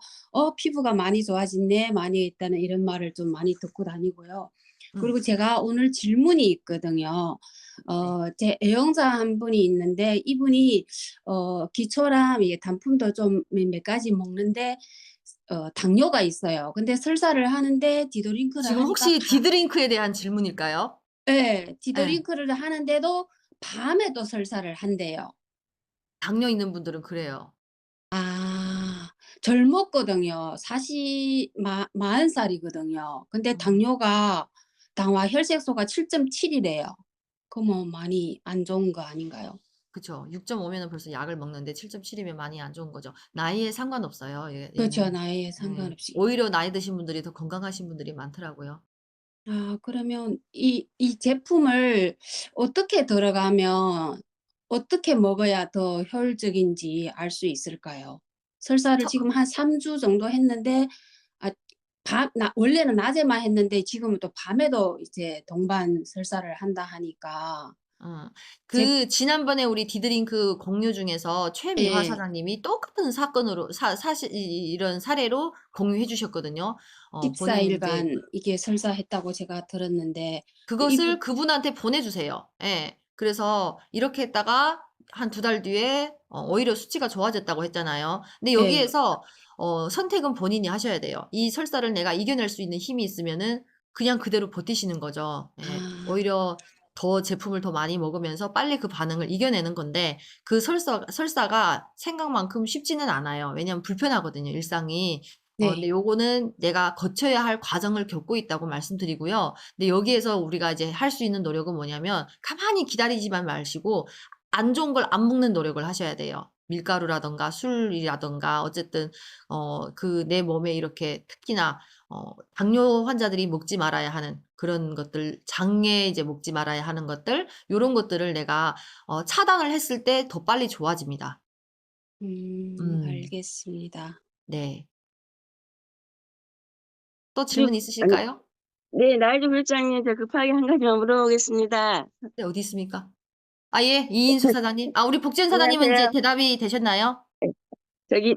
피부가 많이 좋아졌네, 많이 있다는 이런 말을 좀 많이 듣고 다니고요. 그리고 제가 오늘 질문이 있거든요. 제 애용자 한 분이 있는데 이분이 기초람 이게 단품도 좀 몇 가지 먹는데 당뇨가 있어요. 근데 설사를 하는데 디도링크를 지금 하니까 혹시 디드링크에 대한 질문일까요? 네, 네. 디도링크를 하는데도 밤에도 설사를 한대요. 당뇨 있는 분들은 그래요. 젊었거든요. 40살이거든요. 근데 당뇨가 당화 혈색소가 7.7이래요. 그러면 많이 안 좋은 거 아닌가요? 그쵸. 6.5면은 벌써 약을 먹는데 7.7이면 많이 안 좋은 거죠. 나이에 상관없어요. 그렇죠. 얘는. 나이에 네. 상관없이. 오히려 나이 드신 분들이 더 건강하신 분들이 많더라고요. 그러면 이 제품을 어떻게 들어가면 어떻게 먹어야 더 효율적인지 알 수 있을까요? 설사를 첫 지금 한 3주 정도 했는데 원래는 낮에만 했는데 지금은 또 밤에도 이제 동반 설사를 한다 하니까 제 지난번에 우리 디드링크 공유 중에서 최미화 예. 사장님이 똑같은 사건으로 사실 이런 사례로 공유해 주셨거든요. 본인이 이제 14일간 이게 설사했다고 제가 들었는데 그것을 그분한테 보내주세요. 예. 그래서 이렇게 했다가 한 2달 뒤에 오히려 수치가 좋아졌다고 했잖아요. 근데 예. 여기에서 선택은 본인이 하셔야 돼요. 이 설사를 내가 이겨낼 수 있는 힘이 있으면은 그냥 그대로 버티시는 거죠. 예. 오히려 더 제품을 더 많이 먹으면서 빨리 그 반응을 이겨내는 건데 그 설사가 생각만큼 쉽지는 않아요. 왜냐하면 불편하거든요, 일상이. 근데 네. 요거는 내가 거쳐야 할 과정을 겪고 있다고 말씀드리고요. 근데 여기에서 우리가 이제 할 수 있는 노력은 뭐냐면 가만히 기다리지만 마시고 안 좋은 걸 안 먹는 노력을 하셔야 돼요. 밀가루라든가 술이라든가 어쨌든 내 몸에 이렇게 특히나 당뇨 환자들이 먹지 말아야 하는 그런 것들, 장에 이제 먹지 말아야 하는 것들, 요런 것들을 내가 차단을 했을 때 더 빨리 좋아집니다. 알겠습니다. 네. 또 그 질문 아니 있으실까요? 네. 나혜진 실장님 저 급하게 한 가지만 물어보겠습니다. 네, 어디 있습니까? 예. 이인수 사장님. 우리 복지현 사장님은 이제 안녕하세요. 대답이 되셨나요? 예. 저기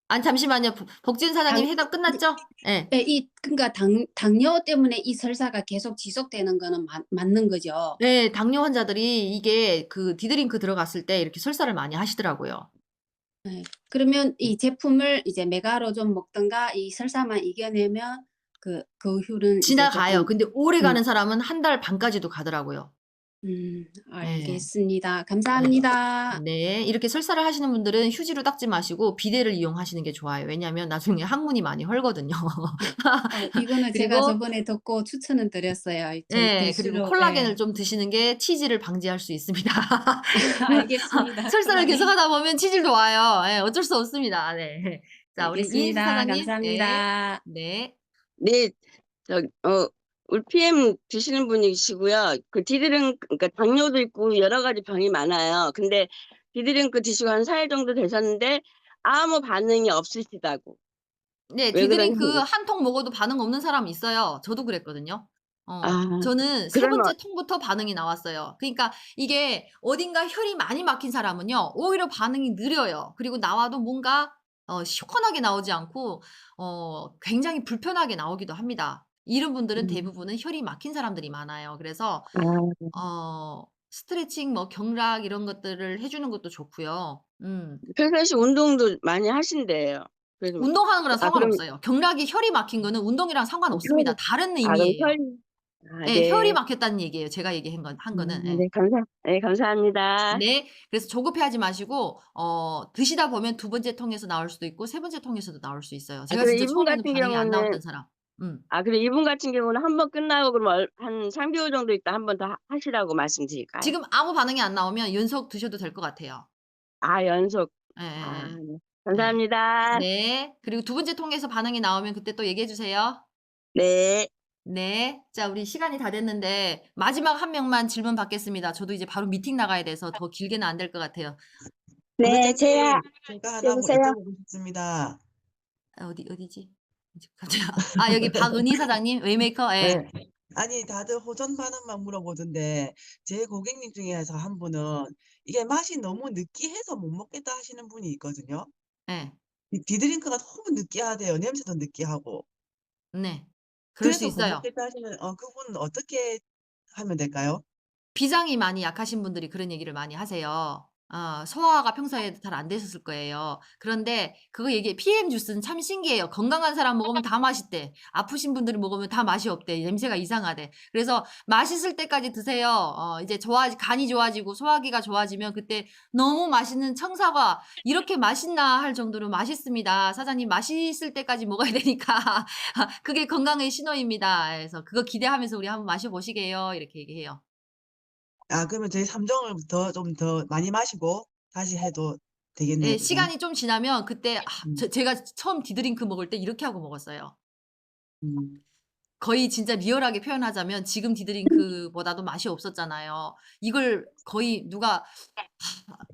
잠시만요. 복지현 사장님 당 해답 끝났죠? 예. 그러니까 당뇨 때문에 이 설사가 계속 지속되는 거는 맞는 거죠? 네, 당뇨 환자들이 이게 그 디드링크 들어갔을 때 이렇게 설사를 많이 하시더라고요. 네. 그러면 이 제품을 이제 메가로 좀 먹든가 이 설사만 이겨내면 그 후는 이제 지나가요. 조금 근데 오래 음. 가는 사람은 1달 반까지도 가더라고요. 예. 알겠습니다. 네. 감사합니다. 네. 이렇게 설사를 하시는 분들은 휴지로 닦지 마시고 비데를 이용하시는 게 좋아요. 왜냐하면 나중에 항문이 많이 헐거든요. 이거는 제가 그리고 저번에 듣고 추천을 드렸어요. 그리고 될수록 콜라겐을 좀 드시는 게 치질을 방지할 수 있습니다. 알겠습니다. 설사를 콜라겐. 계속 하다 보면 치질도 와요. 예, 어쩔 수 없습니다. 네. 자, 우리 이인수 알겠습니다. 사장님. 네. 감사합니다. 네. 네, 저, 우리 PM 드시는 분이시고요. 그 디드링크, 그러니까 당뇨도 있고 여러 가지 병이 많아요. 근데 디드링크 드시고 한 4일 정도 되셨는데 아무 반응이 없으시다고. 네. 왜 디드링크 그러냐고. 한 통 먹어도 반응 없는 사람 있어요. 저도 그랬거든요. 아, 저는 세 그러면, 번째 통부터 반응이 나왔어요. 그러니까 이게 어딘가 혈이 많이 막힌 사람은요, 오히려 반응이 느려요. 그리고 나와도 뭔가 시원하게 나오지 않고 굉장히 불편하게 나오기도 합니다. 이런 분들은 대부분은 혈이 막힌 사람들이 많아요. 그래서 스트레칭, 뭐 경락 이런 것들을 해 주는 것도 좋고요. 평상시 운동도 많이 하신대요. 그래서, 운동하는 거랑 그럼, 상관없어요. 경락이 혈이 막힌 거는 운동이랑 상관없습니다. 다른 그럼 의미예요. 예, 혈이 네. 막혔다는 얘기예요. 제가 얘기한 거는. 예. 네, 네, 감사합니다. 네. 그래서 조급해하지 마시고 드시다 보면 두 번째 통에서 나올 수도 있고 세 번째 통에서도 나올 수 있어요. 제가 그래, 진짜 이분 처음에는 같은 반응이 안 나왔던 경우는, 사람. 그래, 이분 같은 경우는 한 번 끝나고 그러면 한 3개월 정도 있다 한 번 더 하시라고 말씀드릴까요? 지금 아무 반응이 안 나오면 연속 드셔도 될 것 같아요. 연속. 예예예. 네. 예. 감사합니다. 네. 그리고 두 번째 통에서 반응이 나오면 그때 또 얘기해 주세요. 네. 네. 자, 우리 시간이 다 됐는데 마지막 한 명만 질문 받겠습니다. 저도 이제 바로 미팅 나가야 돼서 더 길게는 안 될 것 같아요. 네, 회장님, 제가 하나 뭐 여보세요? 여쭤보고 싶습니다. 어디지? 갑자기 여기 박은희 사장님, 웨이메이커. 예. 네. 아니, 다들 호전 반응만 물어보던데, 제 고객님 중에서 한 분은 이게 맛이 너무 느끼해서 못 먹겠다 하시는 분이 있거든요. 예. 이 디드링크가 너무 느끼하대요. 냄새도 느끼하고. 네. 그럴 수 그래서 못 있어요. 먹겠다 하시는, 그분은 어떻게 하면 될까요? 비장이 많이 약하신 분들이 그런 얘기를 많이 하세요. 소화가 평소에 잘 안 되셨을 거예요. 그런데 그거 PM 주스는 참 신기해요. 건강한 사람 먹으면 다 맛있대. 아프신 분들이 먹으면 다 맛이 없대. 냄새가 이상하대. 그래서 맛있을 때까지 드세요. 이제 간이 좋아지고 소화기가 좋아지면 그때 너무 맛있는 청사과 이렇게 맛있나 할 정도로 맛있습니다. 사장님 맛있을 때까지 먹어야 되니까 그게 건강의 신호입니다. 그래서 그거 기대하면서 우리 한번 마셔보시게요. 이렇게 얘기해요. 그러면 저희 3종을 좀 더 많이 마시고 다시 해도 되겠네요. 예, 그죠? 시간이 좀 지나면 그때 음, 제가 처음 디드링크 먹을 때 이렇게 하고 먹었어요. 음. 거의 진짜 리얼하게 표현하자면 지금 디드링크보다도 맛이 없었잖아요. 이걸 거의 누가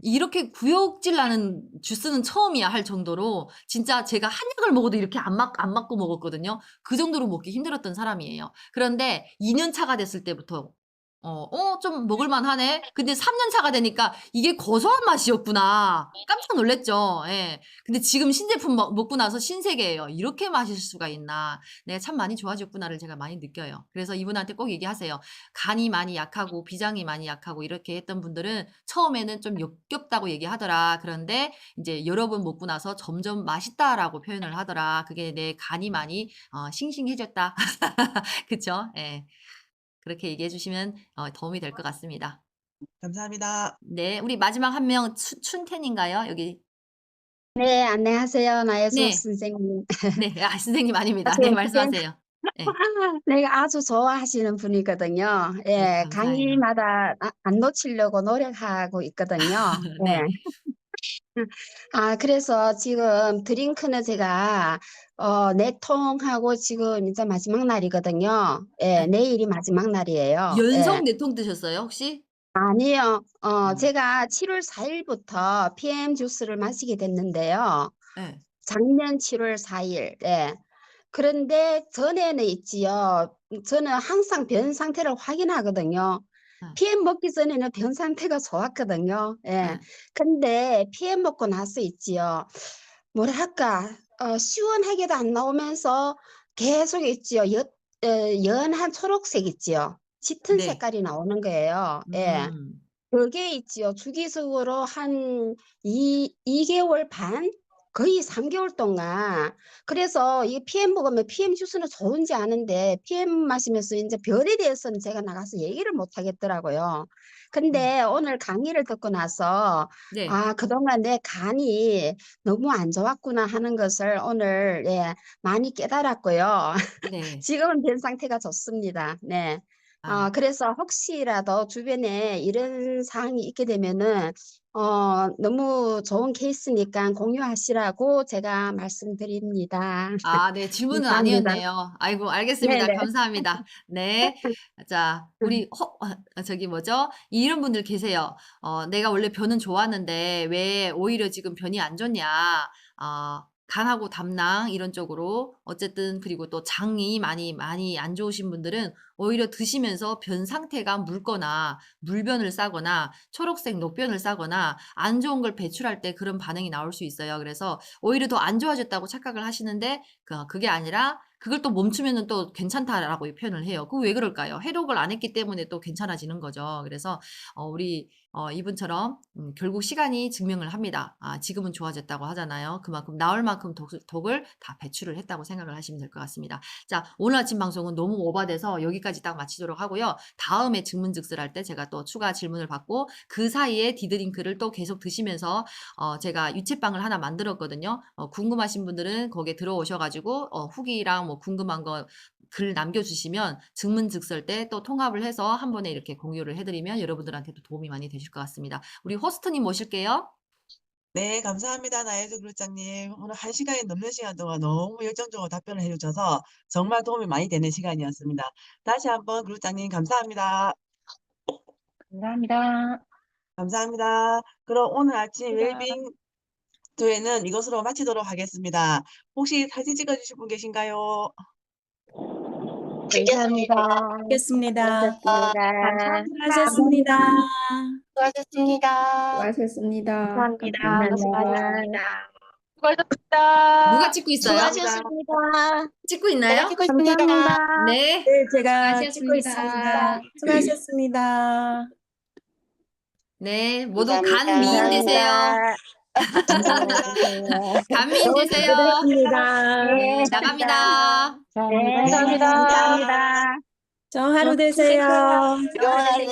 이렇게 구역질 나는 주스는 처음이야 할 정도로 진짜 제가 한약을 먹어도 이렇게 안 맞고 먹었거든요. 그 정도로 먹기 힘들었던 사람이에요. 그런데 2년 차가 됐을 때부터 좀 먹을만 하네. 근데 3년 차가 되니까 이게 고소한 맛이었구나. 깜짝 놀랐죠. 예. 근데 지금 신제품 먹고 나서 신세계예요. 이렇게 맛있을 수가 있나. 내가 참 많이 좋아졌구나를 제가 많이 느껴요. 그래서 이분한테 꼭 얘기하세요. 간이 많이 약하고 비장이 많이 약하고 이렇게 했던 분들은 처음에는 좀 역겹다고 얘기하더라. 그런데 이제 여러 번 먹고 나서 점점 맛있다라고 표현을 하더라. 그게 내 간이 많이 싱싱해졌다. 그쵸? 예. 그렇게 얘기해 주시면 도움이 될 것 같습니다. 감사합니다. 네. 우리 마지막 한 명 춘텐인가요? 여기. 네, 안녕하세요. 나혜수 네. 선생님. 네. 선생님 아닙니다. 네, 선생님, 말씀하세요. 네. 내가 아주 좋아하시는 분이거든요. 네, 예, 감사해요. 강의마다 안 놓치려고 노력하고 있거든요. 네. 예. 그래서 지금 드링크는 제가 4통하고 지금 이제 마지막 날이거든요. 예, 내일이 마지막 날이에요. 연속 예. 4통 드셨어요, 혹시? 아니요. 음. 제가 7월 4일부터 PM 주스를 마시게 됐는데요. 네. 작년 7월 4일. 예. 그런데 전에는 있지요. 저는 항상 변 상태를 확인하거든요. PM 먹기 전에는 변 상태가 좋았거든요. 예. 네. 근데 PM 먹고 나서 있지요. 뭐랄까, 시원하게도 안 나오면서 계속 있지요. 연한 초록색 있지요. 짙은 네. 색깔이 나오는 거예요. 예. 그게 있지요. 주기적으로 한 2개월 반? 거의 3개월 동안. 그래서 이 PM 먹으면 PM 주스는 좋은지 아는데 PM 마시면서 이제 별에 대해서는 제가 나가서 얘기를 못 하겠더라고요. 근데 오늘 강의를 듣고 나서 네. 그동안 내 간이 너무 안 좋았구나 하는 것을 오늘 많이 깨달았고요. 네. 지금은 변 상태가 좋습니다. 네. 그래서 혹시라도 주변에 이런 사항이 있게 되면은 너무 좋은 케이스니까 공유하시라고 제가 말씀드립니다. 네, 질문은 감사합니다. 아니었네요. 아이고, 알겠습니다. 네네. 감사합니다. 네. 자, 우리, 저기 뭐죠? 이런 분들 계세요. 내가 원래 변은 좋았는데 왜 오히려 지금 변이 안 좋냐? 간하고 담낭 이런 쪽으로 어쨌든 그리고 또 장이 많이 안 좋으신 분들은 오히려 드시면서 변 상태가 묽거나 물변을 싸거나 초록색 녹변을 싸거나 안 좋은 걸 배출할 때 그런 반응이 나올 수 있어요. 그래서 오히려 더 안 좋아졌다고 착각을 하시는데 그게 아니라 그걸 또 멈추면은 또 괜찮다라고 표현을 해요. 그 왜 그럴까요? 해독을 안 했기 때문에 또 괜찮아지는 거죠. 그래서 우리 이분처럼 결국 시간이 증명을 합니다. 지금은 좋아졌다고 하잖아요. 그만큼 나올 만큼 독을 다 배출을 했다고 생각을 하시면 될 것 같습니다. 자, 오늘 아침 방송은 너무 오바돼서 여기까지 딱 마치도록 하고요. 다음에 증문즉설할 때 제가 또 추가 질문을 받고 그 사이에 디드링크를 또 계속 드시면서 제가 유채빵을 하나 만들었거든요. 궁금하신 분들은 거기에 들어오셔가지고 후기랑 뭐 궁금한 거 글 남겨주시면 증문즉설 때 또 통합을 해서 한 번에 이렇게 공유를 해드리면 여러분들한테도 도움이 많이 되실 것 같습니다. 우리 호스트님 모실게요. 네, 감사합니다. 나혜주 그룹장님. 오늘 1시간이 넘는 시간 동안 너무 열정적으로 답변을 해주셔서 정말 도움이 많이 되는 시간이었습니다. 다시 한번 그룹장님 감사합니다. 감사합니다. 감사합니다. 그럼 오늘 아침 감사합니다. 웰빙 조회는 이것으로 마치도록 하겠습니다. 혹시 사진 찍어주실 분 계신가요? 감사합니다. 알겠습니다. 수고하셨습니다. 수고하셨습니다. 수고하셨습니다. 수고하셨습니다. 감사합니다. 누가 찍고 있어요? 수고하셨습니다. 찍고 있나요? 찍고 있습니다. 네. 네, 제가 찍고 수고하셨습니다. 있습니다. 수고하셨습니다. 네, 모두 감사합니다. 간 미인 되세요. 간 미인 되세요. 네, 나갑니다. 네, 감사합니다. 좋은 하루 되세요. 좋은 하루